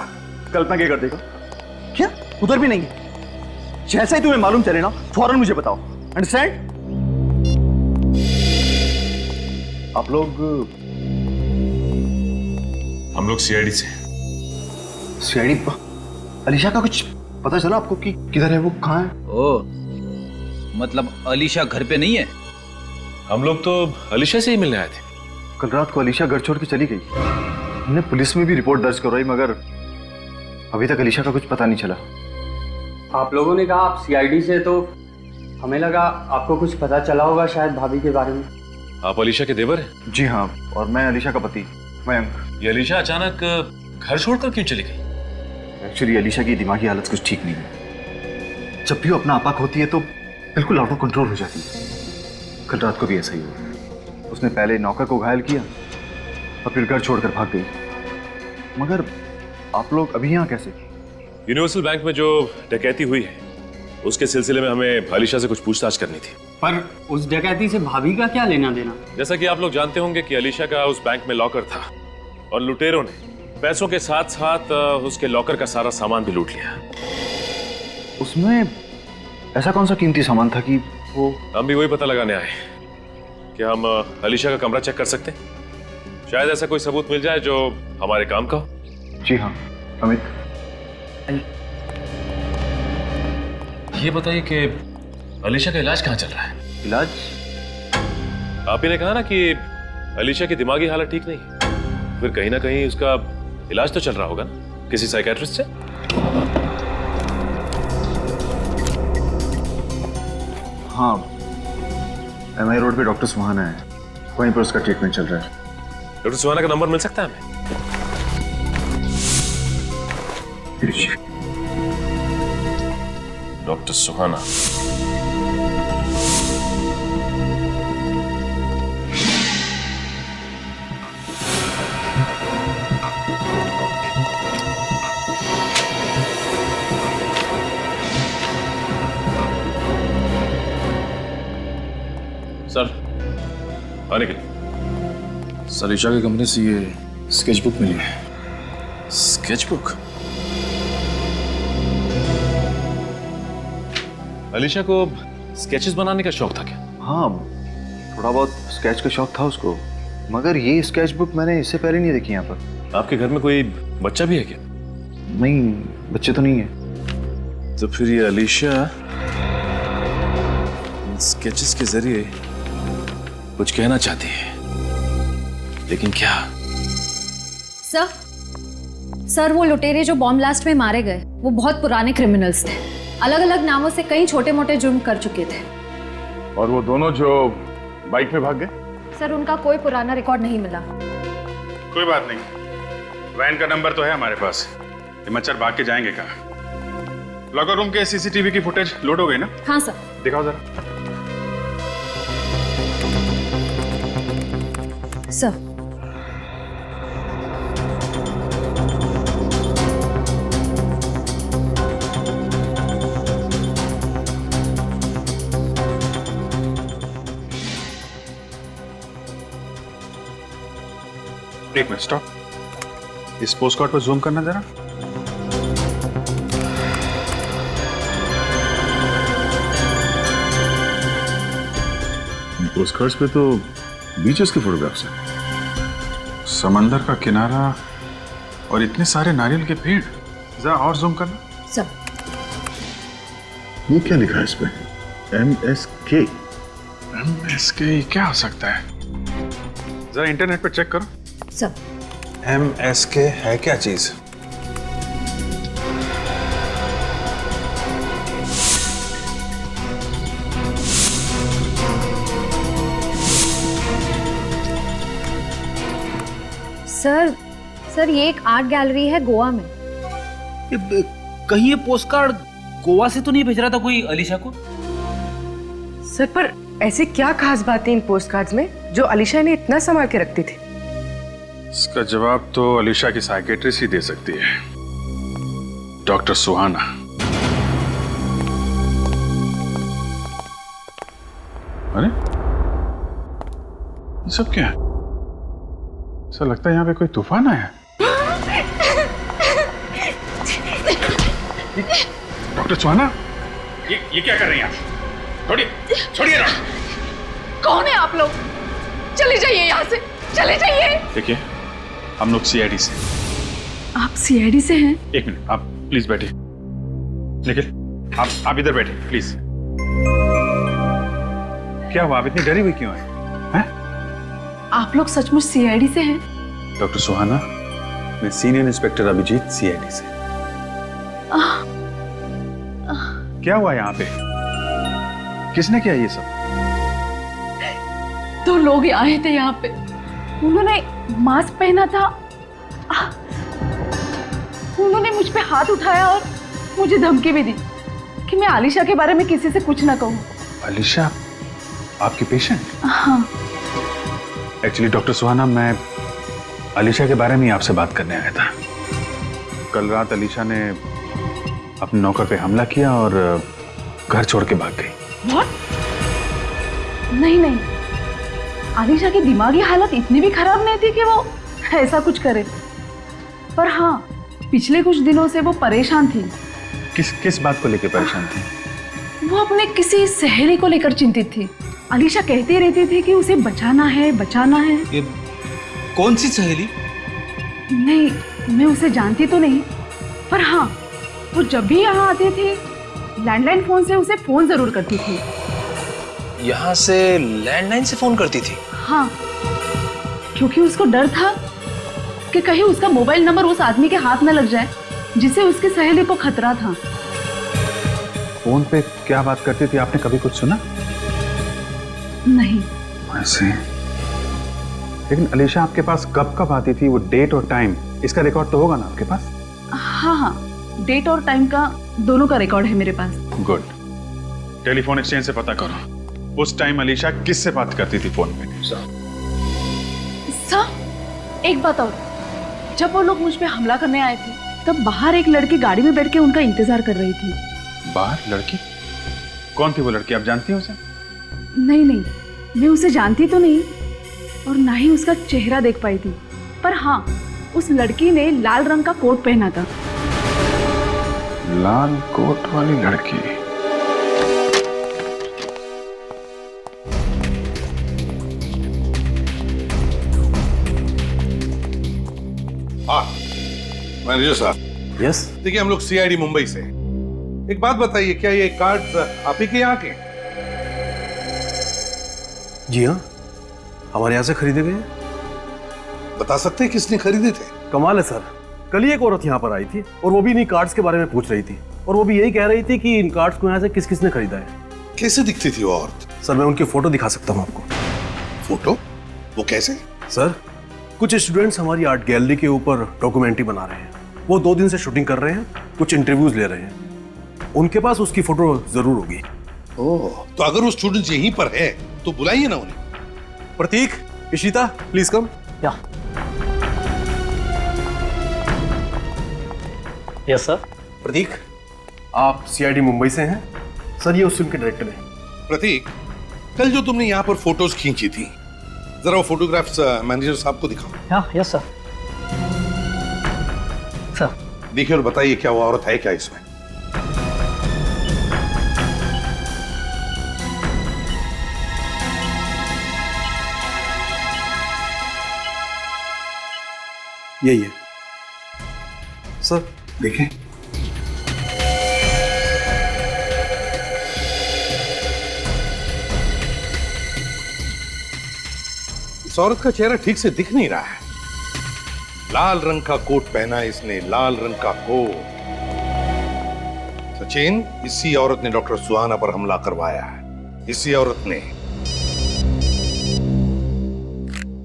H: कल्पना क्या कर देगा? क्या उधर भी नहीं? जैसा ही तुम्हें मालूम चले ना फौरन मुझे बताओ, अंडरस्टैंड?
J: आप लोग?
E: हम लोग सीआईडी से।
J: सीआईडी? अलीशा का कुछ पता चला आपको कि किधर है वो, कहाँ है?
U: ओ, मतलब अलीशा घर पे नहीं है?
E: हम लोग तो अलीशा से ही मिलने आए थे।
J: कल रात को अलीशा घर छोड़ के चली गई। हमने पुलिस में भी रिपोर्ट दर्ज करवाई, मगर अभी तक अलीशा का कुछ पता नहीं चला।
V: आप लोगों ने कहा आप सीआईडी से, तो हमें लगा आपको कुछ पता चला होगा शायद भाभी के बारे में।
E: आप अलीशा के देवर हैं?
J: जी हाँ, और मैं अलीशा का पति मयंक।
E: ये अलीशा अचानक घर छोड़कर क्यों चली गई?
J: एक्चुअली अलीशा की दिमागी हालत कुछ ठीक नहीं है। जब भी वो अपना आपा होती है तो बिल्कुल आउट ऑफ कंट्रोल हो जाती है। कल रात को भी ऐसा ही हुआ। उसने पहले नौकर को घायल किया और फिर घर छोड़कर भाग गई। मगर आप लोग अभी यहाँ कैसे?
E: यूनिवर्सल बैंक में जो डकैती हुई है उसके सिलसिले में हमें अलीशा से कुछ पूछताछ करनी थी।
V: पर उस डकैती से भाभी का क्या लेना देना?
E: जैसा कि आप लोग जानते होंगे कि अलीशा का उस बैंक में लॉकर था और लुटेरों ने पैसों के साथ साथ उसके लॉकर का सारा सामान भी लूट लिया।
J: उसमें ऐसा कौन सा कीमती सामान था कि वो?
E: हम भी वही पता लगाने आए कि हम अलीशा का कमरा चेक कर सकते हैं। शायद ऐसा कोई सबूत मिल जाए जो हमारे काम का हो।
J: जी हाँ अमित।
E: ये बताइए कि अलीशा का इलाज कहाँ चल रहा है?
J: इलाज?
E: आप ही ने कहा ना कि अलीशा की दिमागी हालत ठीक नहीं है, फिर कहीं ना कहीं उसका इलाज तो चल रहा होगा ना किसी साइकियाट्रिस्ट से?
J: हाँ, एमआई रोड पे डॉक्टर सुहाना है, वहीं पर उसका ट्रीटमेंट चल रहा है।
E: डॉक्टर सुहाना का नंबर मिल सकता है हमें? डॉक्टर सुहाना। सर आने के लिए।
W: सर ईशा के कंपनी से ये स्केचबुक मिली है।
E: स्केचबुक? अलीशा को स्केचेस बनाने का शौक था क्या?
J: हाँ, थोड़ा बहुत स्केच का शौक था उसको, मगर ये स्केचबुक मैंने इससे पहले नहीं देखी यहाँ पर।
E: आपके घर में कोई बच्चा भी है क्या?
J: नहीं, बच्चे तो नहीं है।
E: तो फिर ये अलीशा स्केचेस के जरिए कुछ कहना चाहती है, लेकिन क्या?
F: सर वो लुटेरे जो बॉम्ब ब्लास्ट में मारे गए वो बहुत पुराने क्रिमिनल्स थे। अलग अलग नामों से कई छोटे मोटे जुर्म कर चुके थे।
D: और वो दोनों जो बाइक में भाग गए?
F: सर उनका कोई पुराना रिकॉर्ड नहीं मिला।
D: कोई बात नहीं, वैन का नंबर तो है हमारे पास। ये मच्छर भाग के जाएंगे कहाँ? लॉकर रूम के सीसीटीवी की फुटेज लोड हो गई ना?
F: हाँ सर।
D: दिखाओ जरा।
F: सर
D: एक मिनट स्टॉप। इस पोस्ट कार्ड पर जूम करना जरा। पोस्ट कार्ड्स पे तो बीचेस के फोटोग्राफ्स हैं, समंदर का किनारा और इतने सारे नारियल के पेड़। जरा और जूम करना।
F: सर
D: ये क्या लिखा है इस पे? MSK। MSK क्या हो सकता है? जरा इंटरनेट पे चेक करो।
F: सर
T: MSK है क्या चीज?
F: सर ये एक आर्ट गैलरी है गोवा में।
U: कहीं ये पोस्टकार्ड गोवा से तो नहीं भेज रहा था कोई अलीशा को?
K: सर पर ऐसी क्या खास बात है इन पोस्ट कार्ड्स में जो अलीशा ने इतना संभाल के रखती थी?
D: इसका जवाब तो अलीशा की साइकेट्रिस्ट ही दे सकती है, डॉक्टर सुहाना। अरे ये सब क्या है? ऐसा लगता है यहाँ पे कोई तूफान आया। डॉक्टर सुहाना, ये क्या कर रही हैं आप? छोड़िए ना।
L: कौन है आप लोग? चले जाइए यहाँ से, चले जाइए।
D: देखिए हम लोग CID से।
L: आप CID से हैं?
D: एक मिनट, आप प्लीज बैठिए। निखिल आप इधर बैठिए प्लीज। क्या हुआ, आप इतनी डरी हुई क्यों है?
L: आप लोग सचमुच CID से हैं?
D: डॉक्टर सुहाना, मैं सीनियर इंस्पेक्टर अभिजीत CID से। क्या हुआ यहाँ पे? किसने किया ये सब?
L: दो लोग आए थे यहाँ पे, उन्होंने मास्क पहना था, उन्होंने मुझ पे हाथ उठाया और मुझे धमकी भी दी कि मैं आलिशा के बारे में किसी से कुछ ना कहूँ।
D: अलीशा आपकी पेशेंट?
L: हाँ।
D: एक्चुअली डॉक्टर सुहाना, मैं अलीशा के बारे में ही आपसे बात करने आया था। कल रात अलीशा ने अपने नौकर पे हमला किया और घर छोड़ के भाग गई।
L: What? नहीं, आलिशा की दिमागी हालत इतनी भी खराब नहीं थी कि वो ऐसा कुछ करे। पर हाँ, पिछले कुछ दिनों से वो परेशान थी।
D: किस बात को लेकर परेशान थी?
L: वो अपने किसी सहेली को लेकर चिंतित थी। अलीशा कहती रहती थी कि उसे बचाना है।
U: ये कौन सी सहेली?
L: नहीं, मैं उसे जानती तो नहीं, पर हाँ, वो जब भी यहाँ आती थी लैंडलाइन फोन से उसे फोन जरूर करती थी।
E: यहाँ से लैंडलाइन से फोन करती थी?
L: हाँ, क्योंकि उसको डर था कि कहीं उसका मोबाइल नंबर उस आदमी के हाथ न लग जाए जिसे उसकी सहेली को खतरा था।
D: फोन पे क्या बात करती थी, आपने कभी कुछ सुना?
L: नहीं।
D: ऐसे? लेकिन अलीशा आपके पास कब आती थी, वो डेट और टाइम, इसका रिकॉर्ड तो होगा ना आपके पास?
L: हाँ, डेट और टाइम का दोनों का रिकॉर्ड है मेरे पास।
D: गुड। टेलीफोन एक्सचेंज से पता करो उस टाइम अलीशा किससे बात करती थी फोन पे।
L: सर एक बात और, जब वो लोग मुझ पे हमला करने आए थे तब बाहर एक लड़की गाड़ी में बैठ के उनका इंतजार कर रही थी।
D: बाहर लड़की? कौन थी वो लड़की, आप जानती हैं उसे?
L: नहीं, मैं उसे जानती तो नहीं और ना ही उसका चेहरा देख पाई थी, पर हाँ, उस लड़की ने लाल रंग का कोट पहना था।
D: लाल कोट वाली लड़की?
T: हाँ मैनेजर साहब।
E: यस।
T: देखिए हम लोग CID मुंबई से। एक बात बताइए, क्या ये कार्ड्स आप ही के यहाँ के?
I: जी हाँ, हमारे यहाँ से खरीदे गए।
T: बता सकते हैं किसने खरीदे थे?
I: कमाल है सर, कल ही एक औरत यहाँ पर आई थी और वो भी इन्हीं कार्ड्स के बारे में पूछ रही थी और वो भी यही कह रही थी कि इन कार्ड्स को यहाँ से किस किसने खरीदा है।
T: कैसे दिखती थी वो औरत?
I: सर मैं उनकी फोटो दिखा सकता हूँ आपको।
T: फोटो? वो कैसे?
I: सर कुछ स्टूडेंट्स हमारी आर्ट गैलरी के ऊपर डॉक्यूमेंट्री बना रहे हैं। वो 2 दिन से शूटिंग कर रहे हैं, कुछ इंटरव्यूज ले रहे हैं। उनके पास उसकी फोटो जरूर होगी।
T: ओह, तो अगर वो स्टूडेंट्स यहीं पर है तो बुलाइए ना उन्हें।
I: प्रतीक, इशिता, प्लीज कम।
B: या यस सर।
I: प्रतीक, आप सीआईडी मुंबई से हैं? सर ये उस फिल्म के डायरेक्टर हैं।
T: प्रतीक, कल जो तुमने यहाँ पर फोटोज खींची थी, जरा वो फोटोग्राफ्स मैनेजर साहब को दिखाओ।
B: हाँ यस सर। सर
T: देखिए और बताइए क्या वो औरत है क्या इसमें?
I: यही है सर,
T: देखें। इस औरत का चेहरा ठीक से दिख नहीं रहा है। लाल रंग का कोट पहना है इसने, लाल रंग का कोट। सचिन, इसी औरत ने डॉक्टर सुहाना पर हमला करवाया है। इसी औरत ने।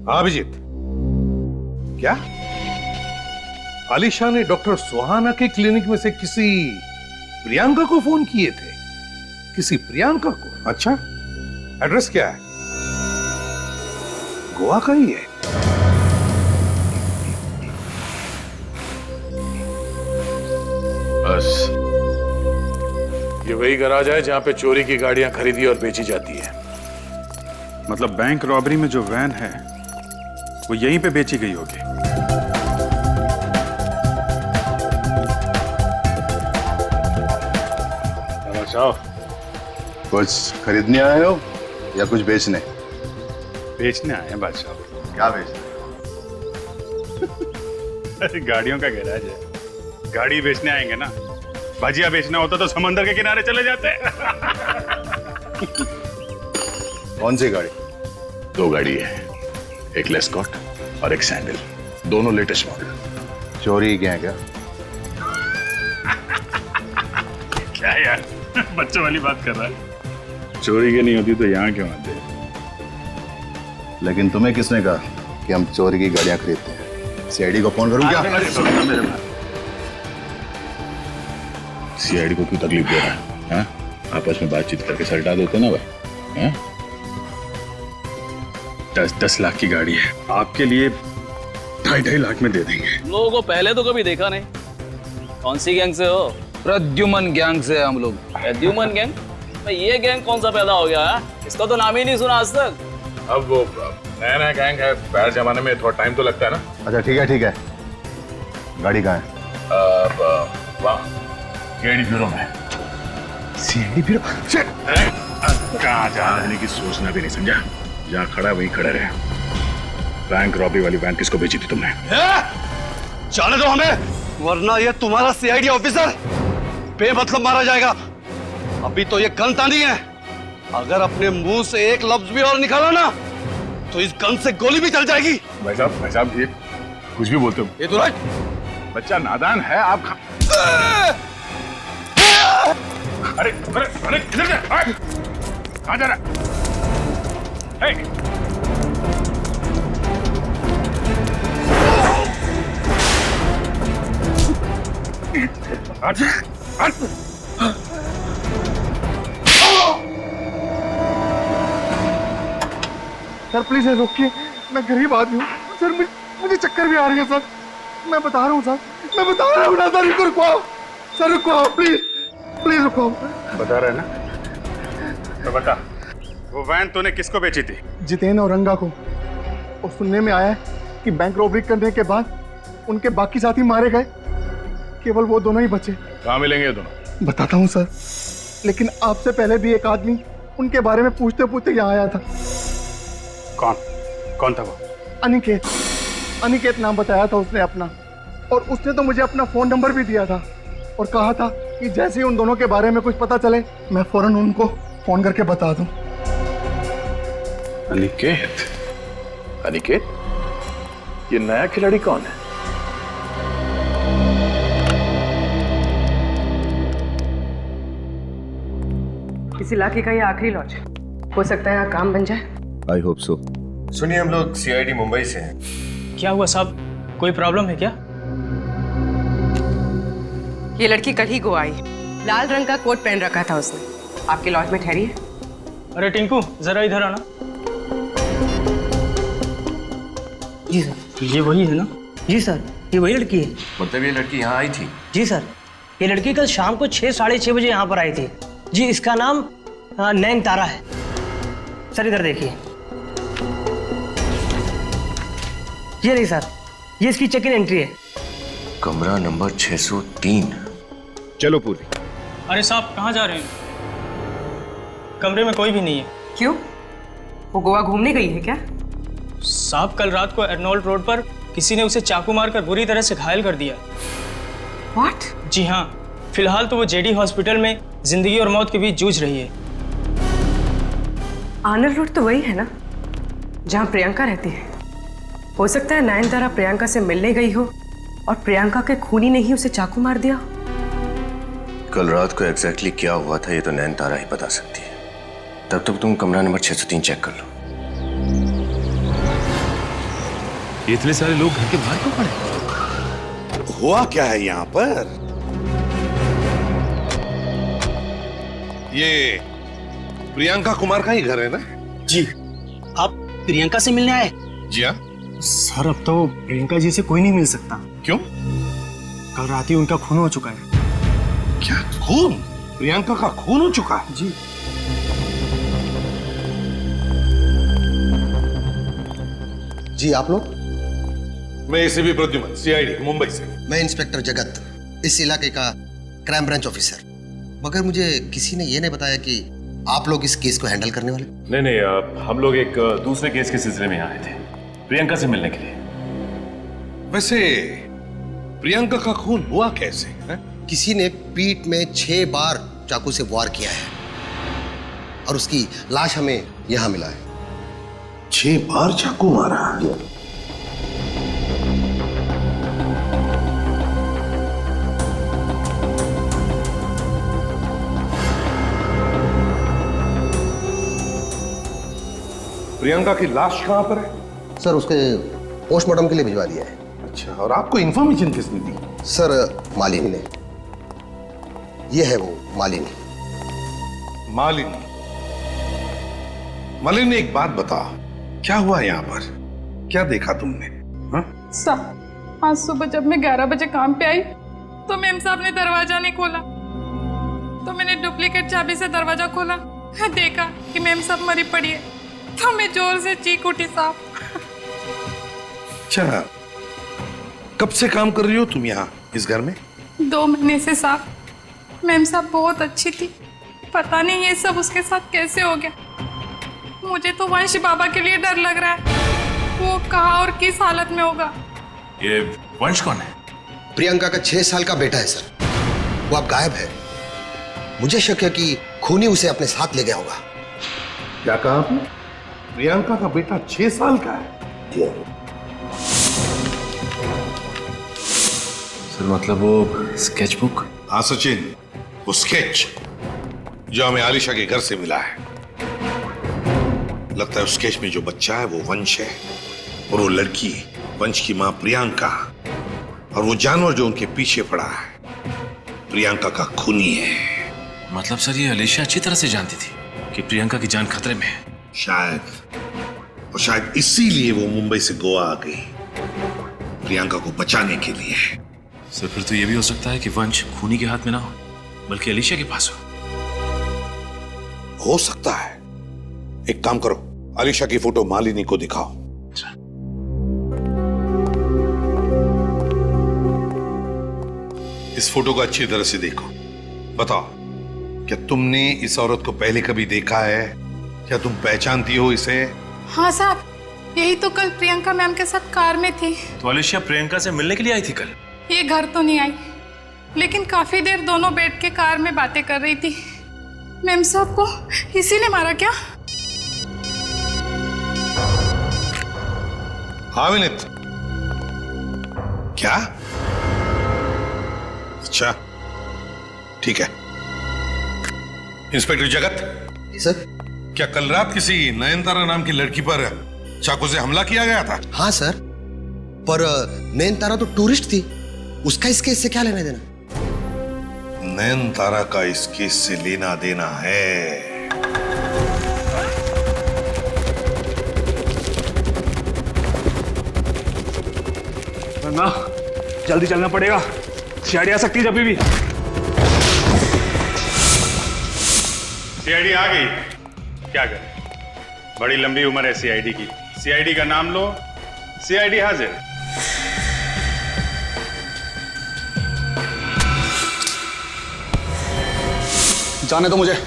T: हाँ अभिजीत, क्या आलिशा ने डॉक्टर सुहाना के क्लिनिक में से किसी प्रियंका को फोन किए थे? किसी प्रियंका को? अच्छा, एड्रेस क्या है? गोवा का ही है।
D: बस ये वही गराज है जहां पे चोरी की गाड़ियां खरीदी और बेची जाती है।
P: मतलब बैंक रॉबरी में जो वैन है वो यहीं पे बेची गई होगी।
Q: कुछ खरीदने आए हो या कुछ बेचने?
P: बेचने आए हैं बादशाह।
Q: क्या बेचने?
P: अरे गाड़ियों का गैराज है, गाड़ी बेचने आएंगे ना। भजिया बेचना होता तो समंदर के किनारे चले जाते।
Q: कौन सी गाड़ी?
D: 2 गाड़ी है, एक लेस्कॉट और एक सैंडल, दोनों लेटेस्ट मॉडल।
Q: चोरी क्या है क्या?
P: क्या यार, बच्चों वाली बात कर रहा है। चोरी की नहीं होती तो यहाँ क्यों आते?
Q: लेकिन तुम्हें किसने कहा कि हम चोरी की गाड़ियां खरीदते हैं? सीआईडी को फोन करूं क्या?
D: सीआईडी को क्यों तकलीफ दे रहा है? आपस में बातचीत करके सलटा देते ना भाई। हैं?
P: 10 लाख की गाड़ी है, आपके लिए 2.5 लाख में दे देंगे।
X: लोगों को पहले तो कभी देखा नहीं। कौन सी गैंग से हो?
Y: प्रद्युमन गैंग से हम लोग।
X: प्रद्युमन गैंग? भाई ये गैंग कौन सा पैदा हो गया है? इसका तो नाम ही नहीं सुना आज तक।
D: अब वो नया नया गैंग है, पहले जमाने में थोड़ा टाइम तो लगता है ना।
Q: अच्छा ठीक है, गाड़ी कहाँ है?
D: सीआईडी ब्यूरो में।
Q: CID bureau?
D: कहाँ जाने की सोचना भी नहीं, समझा? जहाँ खड़ा वहीं खड़े रहे। बैंक रॉबरी वाली वैन किसको बेची थी तुमने?
H: जाने दो हमें, वरना ये तुम्हारा सीआईडी ऑफिसर बेमतलब मारा जाएगा। अभी तो ये गन तानी है, अगर अपने मुंह से एक लफ्ज भी और निकाला ना तो इस गन से गोली भी चल जाएगी।
D: भाई साहब ये कुछ भी बोलते हो।
H: ये तो
D: बच्चा नादान है आप। अरे किधर जा? कहाँ जा रहा?
H: सर प्लीज रोकिए, मैं गरीब आदमी हूँ सर, मुझे चक्कर भी आ रही है सर। मैं बता रहा हूँ सर, मैं बता रहा हूँ ना सर, रुको सर, रुको प्लीज रुको।
P: बता रहा है ना, तो बता वो वैन तूने किसको बेची थी?
H: जितेन और रंगा को। और सुनने में आया है कि बैंक रॉबरी करने के बाद उनके बाकी साथी मारे गए, केवल वो दोनों ही बचे।
D: कहाँ मिलेंगे ये दोनों?
H: बताता हूँ सर, लेकिन आपसे पहले भी एक आदमी उनके बारे में पूछते पूछते यहाँ आया था।
P: कौन था वो?
H: अनिकेत नाम बताया था उसने अपना, और उसने तो मुझे अपना फोन नंबर भी दिया था और कहा था कि जैसे ही उन दोनों के बारे में कुछ पता चले मैं फौरन उनको फोन करके बता दूं।
D: अनिकेत? अनिकेत, ये नया खिलाड़ी कौन है?
K: इस इलाके का ये आखिरी लॉज है, हो सकता है यहाँ काम बन जाए।
Q: I hope so.
A: सुनिए, हम लोग सीआईडी मुंबई से हैं।
O: क्या हुआ साहब, कोई प्रॉब्लम है क्या?
K: ये लड़की कल ही गोवा आई, लाल रंग का कोट पहन रखा था उसने। आपके लॉज में ठहरी है।
O: अरे टिंकू, जरा इधर आना।
U: जी सर।
O: ये वही है ना?
U: जी सर, ये वही लड़की है।
A: मतलब ये लड़की यहाँ आई थी?
U: जी सर, ये लड़की कल शाम को 6 साढ़े 6 बजे यहाँ पर आई थी। जी, इसका नाम नैन तारा है। सर इधर देखिए, ये नहीं सर, ये इसकी चेक इन एंट्री है।
A: कमरा नंबर 603।
D: चलो पूरी।
O: अरे साहब, कहाँ जा रहे हैं? कमरे में कोई भी नहीं है।
K: क्यों, वो गोवा घूमने गई है क्या?
O: साहब, कल रात को अर्नोल्ड रोड पर किसी ने उसे चाकू मारकर बुरी तरह से घायल कर दिया।
K: What?
O: जी हाँ, फिलहाल तो वो जेडी हॉस्पिटल में जिंदगी और मौत के बीच जूझ रही है।
K: आर्नल्ड रोड तो वही है ना जहाँ प्रियंका रहती है। हो सकता है नयनतारा प्रियंका से मिलने गई हो और प्रियंका के खूनी ने ही उसे चाकू मार दिया।
A: कल रात को एग्जैक्टली क्या हुआ था ये तो नैनतारा ही बता सकती है। तब तक तुम कमरा नंबर 603 चेक कर लो।
E: इतने सारे लोग घर के बाहर क्यों खड़े?
G: हुआ क्या है यहाँ पर? ये प्रियंका कुमार का ही घर है ना?
U: जी। आप प्रियंका से मिलने आए?
G: जी हाँ।
H: सर, अब तो प्रियंका जी से कोई नहीं मिल सकता।
G: क्यों?
H: कल रात ही उनका खून हो चुका है।
G: क्या खून? प्रियंका का खून हो चुका है?
H: जी।
C: जी, आप लोग?
G: मैं एसीपी प्रद्युमन, सीआईडी मुंबई से।
C: मैं इंस्पेक्टर जगत, इस इलाके का क्राइम ब्रांच ऑफिसर। मगर मुझे किसी ने ये नहीं बताया कि आप लोग इस केस को हैंडल करने वाले।
E: नहीं, हम लोग एक दूसरे केस के सिलसिले में आए थे, प्रियंका से मिलने के लिए।
G: वैसे प्रियंका का खून हुआ कैसे है?
C: किसी ने पीठ में 6 बार चाकू से वार किया है और उसकी लाश हमें यहाँ मिला है।
G: 6 बार चाकू मारा? प्रियंका की लाश कहाँ पर है?
C: सर, उसके पोस्टमार्टम के लिए भिजवा दिया है।
G: अच्छा, और आपको इन्फॉर्मेशन किसने दी?
C: सर, मालिनी ने। ये है वो मालिनी।
G: मालिनी? मालिनी, एक बात बता, क्या हुआ यहाँ पर? क्या देखा तुमने?
N: साहब, आज सुबह जब मैं 11 बजे काम पे आई तो मेम साहब ने दरवाजा नहीं खोला, तो मैंने डुप्लीकेट चाबी से दरवाजा खोला, देखा कि मेम साहब मरी पड़ी है, तो मैं जोर से चीख उठी साहब।
G: अच्छा, कब से काम कर रही हो तुम यहाँ इस घर में?
N: 2 महीने से साहब। मेम साहब बहुत अच्छी थी, पता नहीं ये सब उसके साथ कैसे हो गया। मुझे तो वंश बाबा के लिए डर लग रहा है, वो कहाँ और किस हालत में होगा।
E: ये वंश कौन है?
C: प्रियंका का 6 साल का बेटा है सर, वो अब गायब है। मुझे शक है कि खूनी उसे अपने साथ ले गया होगा।
G: क्या कहा आपने? प्रियंका का बेटा 6 साल का है?
E: सर, मतलब वो स्केचबुक?
G: हाँ सचिन, वो स्केच जो हमें आलिशा के घर से मिला है। लगता है उस स्केच में जो बच्चा है वो वंश है, और वो लड़की वंश की मां प्रियंका, और वो जानवर जो उनके पीछे पड़ा है प्रियंका का खूनी है।
E: मतलब सर, ये अलीशा अच्छी तरह से जानती थी कि प्रियंका की जान खतरे में है।
G: शायद, और शायद इसीलिए वो मुंबई से गोवा आ गई, प्रियंका को बचाने के लिए।
E: सर, फिर तो ये भी हो सकता है कि वंश खूनी के हाथ में ना हो, बल्कि अलीशा के पास
G: हो सकता है। एक काम करो, अलीशा की फोटो मालिनी को दिखाओ। इस फोटो को अच्छी तरह से देखो। बताओ, क्या तुमने इस औरत को पहले कभी देखा है? क्या तुम पहचानती हो इसे?
N: हाँ साहब, यही तो कल प्रियंका मैम के साथ कार में थी।
E: तो अलीशा प्रियंका से मिलने के लिए आई थी कल?
N: ये घर तो नहीं आई, लेकिन काफी देर दोनों बैठ के कार में बातें कर रही थी। मैम साहब को इसी ने मारा क्या?
T: हाँ विनीत। क्या? अच्छा ठीक है। इंस्पेक्टर जगत।
C: सर।
T: क्या कल रात किसी नयनतारा नाम की लड़की पर चाकू से हमला किया गया था?
C: हाँ सर, पर नयनतारा तो टूरिस्ट थी, उसका इस केस से क्या लेना देना?
T: नयनतारा का इस केस से लेना देना है।
H: ना जल्दी चलना पड़ेगा, सीआईडी आ सकती है जब भी।
P: सीआईडी आ गई, क्या करें? बड़ी लंबी उम्र है सीआईडी की। सीआईडी का नाम लो, सीआईडी हाजिर।
J: जाने दो मुझे,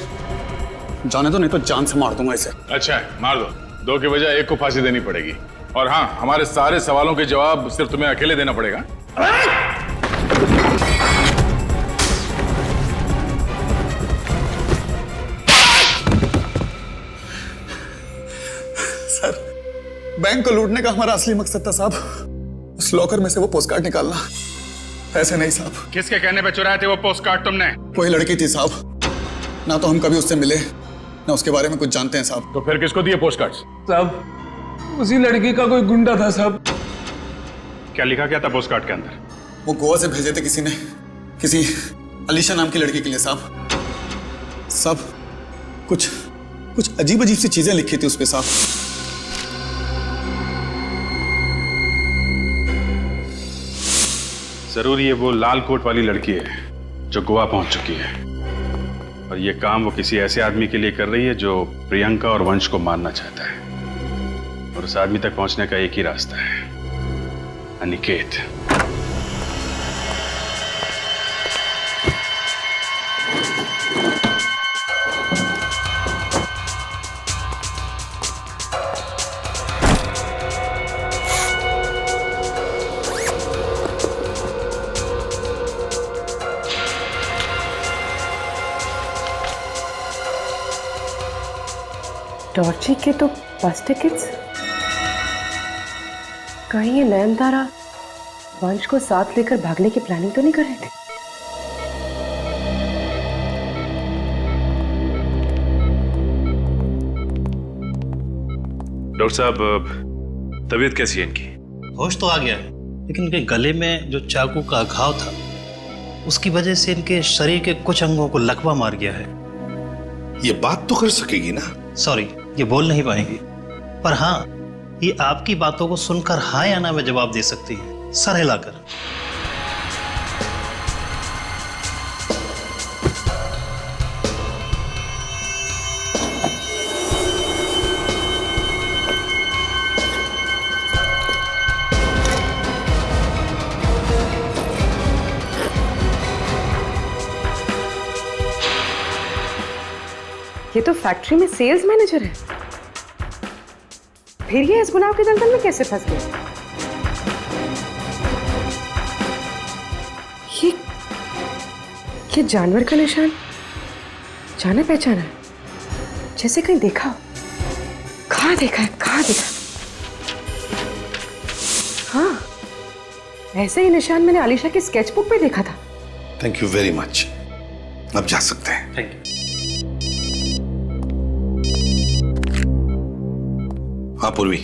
J: जाने दो, नहीं तो जान से मार दूंगा इसे।
P: अच्छा है, मार दो। दो की बजाय एक को फांसी देनी पड़ेगी। और हाँ, हमारे सारे सवालों के जवाब सिर्फ तुम्हें अकेले देना पड़ेगा।
J: सर, बैंक को लूटने का हमारा असली मकसद था साहब, उस लॉकर में से वो पोस्ट कार्ड निकालना, पैसे नहीं साहब।
P: किसके कहने पे चुराए थे वो पोस्ट कार्ड तुमने?
J: वही लड़की थी साहब, ना तो हम कभी उससे मिले ना उसके बारे में कुछ जानते हैं साहब।
P: तो फिर किसको दिए पोस्ट कार्ड?
J: साहब, उसी लड़की का कोई गुंडा था साहब।
P: क्या लिखा क्या था पोस्ट कार्ड के अंदर?
J: वो गोवा से भेजे थे किसी ने, किसी अलीशा नाम की लड़की के लिए साहब। सब कुछ अजीब अजीब सी चीजें लिखी थी उस पे साहब।
P: जरूर ये वो लाल कोट वाली लड़की है जो गोवा पहुंच चुकी है, और ये काम वो किसी ऐसे आदमी के लिए कर रही है जो प्रियंका और वंश को मारना चाहता है। और उस आदमी तक पहुंचने का एक ही रास्ता है, अनिकेत।
K: डॉर्ची के तो बस टिकट्स। कहीं ये नयनतारा वंश को साथ लेकर भागने की प्लानिंग तो नहीं कर रहे थे?
E: डॉक्टर साहब, तबीयत कैसी है इनकी?
M: होश तो आ गया है, लेकिन इनके गले में जो चाकू का घाव था उसकी वजह से इनके शरीर के कुछ अंगों को लकवा मार गया है।
T: ये बात तो कर सकेगी ना?
M: सॉरी, ये बोल नहीं पाएंगी, पर हाँ, ये आपकी बातों को सुनकर हाँ या ना में जवाब दे सकती है, सर हिलाकर।
K: ये तो फैक्ट्री में सेल्स मैनेजर है, फिर ये इस गुनाह के दलदल में कैसे फंस गए? ये जानवर का निशान जाना पहचाना है, जैसे कहीं देखा हो। कहाँ देखा है, कहाँ देखा? हाँ, ऐसे ही निशान मैंने आलिशा की स्केचबुक पे देखा था।
T: थैंक यू वेरी मच, अब जा सकते हैं।
M: Thank you.
T: हाँ पूर्वी।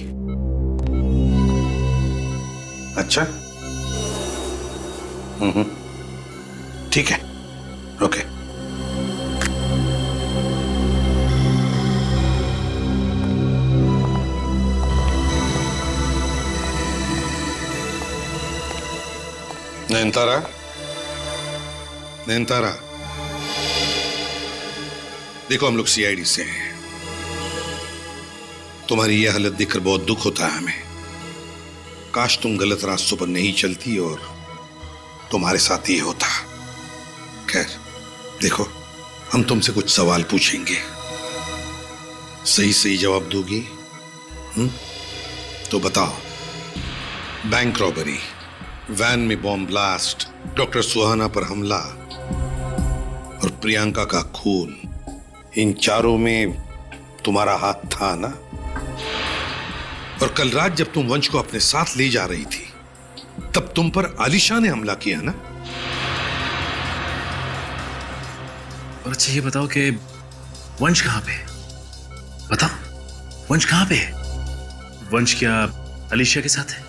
T: अच्छा, ठीक है, ओके। नयनतारा, नयनतारा, देखो हम लोग सीआईडी से हैं। तुम्हारी यह हालत देखकर बहुत दुख होता है हमें। काश तुम गलत रास्तों पर नहीं चलती और तुम्हारे साथ ये होता। खैर, देखो हम तुमसे कुछ सवाल पूछेंगे, सही सही जवाब दोगी तो बताओ, बैंक रॉबरी, वैन में बॉम्ब ब्लास्ट, डॉक्टर सुहाना पर हमला और प्रियंका का खून, इन चारों में तुम्हारा हाथ था ना? और कल रात जब तुम वंश को अपने साथ ले जा रही थी तब तुम पर आलिशा ने हमला किया ना?
E: और अच्छा ये बताओ कि वंश कहाँ पे है? बताओ वंश कहाँ पे है? वंश क्या आलिशा के साथ है?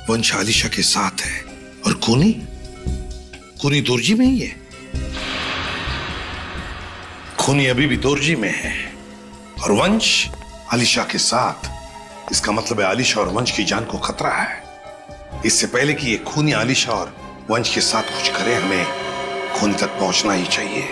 T: वंश आलिशा के साथ है और खूनी खूनी दोरजी में ही है। खूनी अभी भी दोरजी में है और वंश आलिशा के साथ। इसका मतलब है आलिशा और वंश की जान को खतरा है। इससे पहले कि ये खूनी आलिशा और वंश के साथ कुछ करे हमें खूनी तक पहुंचना ही चाहिए।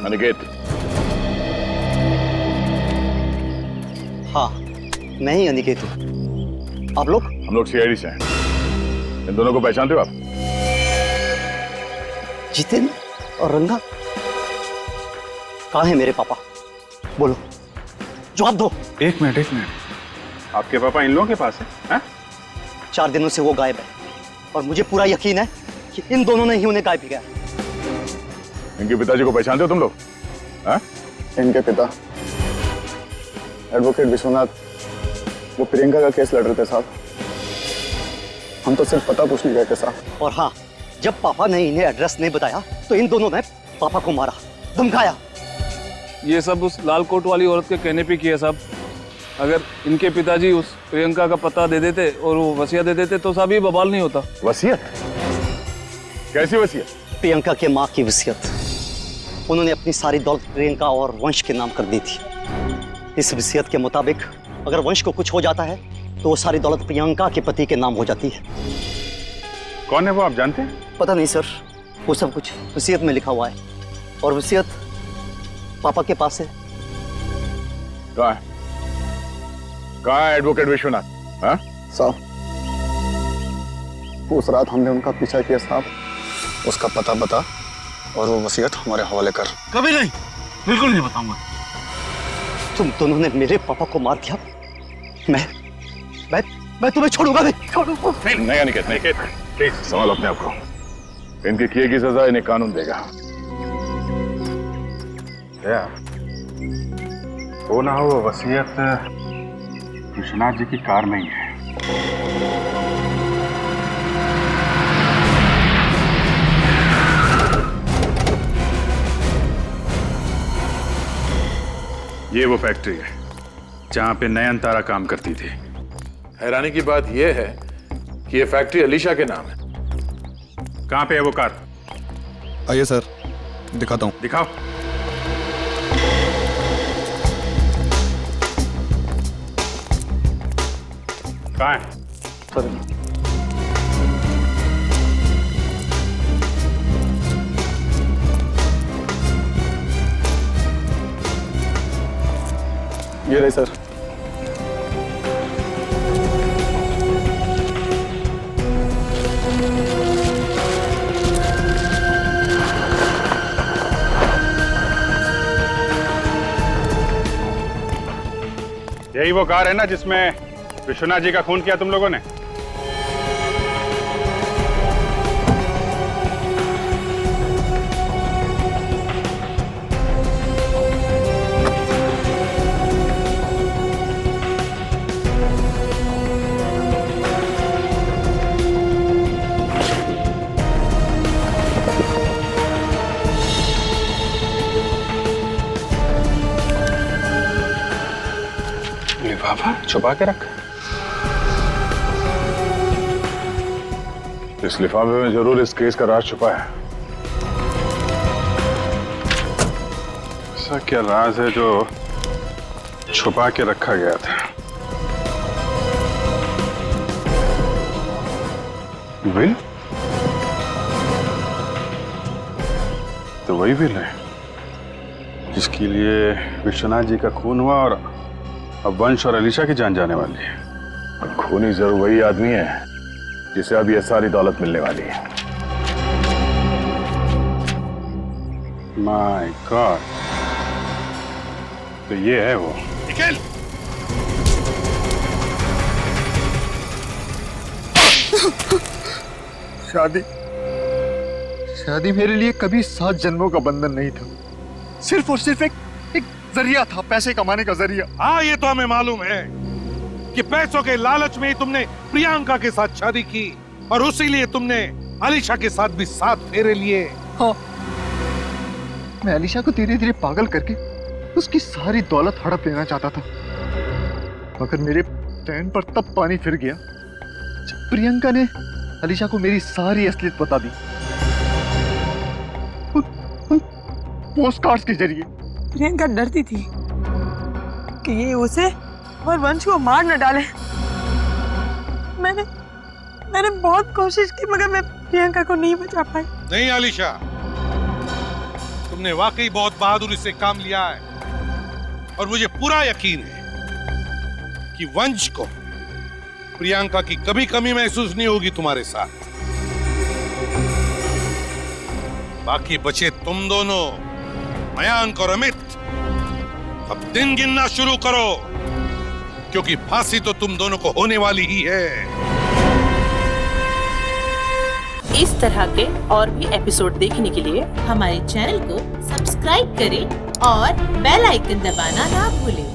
D: अनिकेत।
F: हाँ, मैं ही अनिकेत हूँ। आप लोग?
D: हम लोग सीआईडी से हैं। इन दोनों को पहचानते हो आप?
F: जितेन और रंगा? कहाँ है मेरे पापा? बोलो, जवाब दो।
D: एक मिनट। आपके पापा इन लोगों के पास है?
F: 4 दिनों से वो गायब है और मुझे पूरा यकीन है कि इन दोनों ने ही उन्हें गायब किया।
D: इनके पिताजी को पहचानते हो तुम लोग?
J: इनके पिता एडवोकेट विश्वनाथ, वो प्रियंका का केस लड़ रहे थे साहब। हम तो सिर्फ पता पूछने गए थे साहब।
F: और हाँ, जब पापा ने इन्हें एड्रेस नहीं बताया तो इन दोनों ने पापा को मारा, धमकाया।
Y: ये सब उस लाल कोट वाली औरत के कहने पे किया साहब। अगर इनके पिताजी उस प्रियंका का पता दे देते और वो वसीयत दे देते तो साहब ये बवाल नहीं होता।
D: वसीयत? कैसी वसीयत?
F: प्रियंका के माँ की वसीयत। उन्होंने अपनी सारी दौलत प्रियंका और वंश के नाम कर दी थी। इस वसीयत के मुताबिक अगर वंश को कुछ हो जाता है तो वो सारी दौलत प्रियंका के पति के नाम हो जाती है।
D: कौन है वो, आप जानते हैं?
F: पता नहीं सर, वो सब कुछ वसीयत में लिखा हुआ है और वसीयत पापा के पास है।
D: कहाँ है एडवोकेट विश्वनाथ?
J: साहब, उस रात हमने उनका पीछा किया साहब। उसका पता बता और वो वसीयत हमारे हवाले कर।
F: कभी नहीं, बिल्कुल नहीं बताऊंगा। तुम दोनों ने मेरे पापा को मार दिया, मैं तुम्हें छोड़ूंगा नहीं।
D: नहीं अनिकेत, प्लीज संभालो अपने आप को। इनके किए की सजा इन्हें कानून देगा। क्या वो ना हो, वसीयत विश्वनाथ जी की कार में ही है। ये वो फैक्ट्री है जहां पे नयन तारा काम करती थी।
R: हैरानी की बात यह है कि ये फैक्ट्री अलीशा के नाम है।
D: कहां पे है वो कार?
J: आइए सर, दिखाता हूँ।
D: दिखाओ। कहां है?
J: ये रहे सर।
D: यही वो कार है ना जिसमें विश्वनाथ जी का खून किया तुम लोगों ने? लिफाफा छुपा के रखा। इस लिफाफे में जरूर इस केस का राज छुपा है। ऐसा क्या राज है जो छुपा के रखा गया था? विल? तो वही विल है जिसके लिए विश्वनाथ जी का खून हुआ और अब वंश और अलीशा की जान जाने वाली है। और खूनी जरूर वही आदमी है जिसे अब ये सारी दौलत मिलने वाली है। माय गॉड,
P: तो ये है वो।
T: निखिल!
B: शादी मेरे लिए कभी 7 जन्मों का बंधन नहीं था, सिर्फ और सिर्फ एक जरिया था, पैसे कमाने का जरिया।
T: हाँ, ये तो हमें मालूम है कि पैसों के लालच में ही तुमने प्रियंका के साथ शादी की और उसी लिए तुमने अलीशा के साथ भी 7 फेरे लिए।
B: हाँ, मैं अलीशा को धीरे धीरे पागल करके उसकी सारी दौलत हड़प लेना चाहता था, मगर मेरे प्लान पर तब पानी फिर गया जब प्रियंका ने अलीशा को मेरी सारी असलियत बता दी, पोस्ट कार्ड्स के जरिए।
L: प्रियंका डरती थी कि ये उसे और वंश को मार न डाले। मैंने बहुत कोशिश की मगर मैं प्रियंका को नहीं बचा पाई।
T: नहीं अलीशा, तुमने वाकई बहुत बहादुरी से काम लिया है और मुझे पूरा यकीन है कि वंश को प्रियंका की कभी कमी महसूस नहीं होगी तुम्हारे साथ। बाकी बचे तुम दोनों, मयांक और अमित, अब दिन गिनना शुरू करो, क्योंकि फांसी तो तुम दोनों को होने वाली ही है।
S: इस तरह के और भी एपिसोड देखने के लिए हमारे चैनल को सब्सक्राइब करें और बेल आइकन दबाना ना भूलें।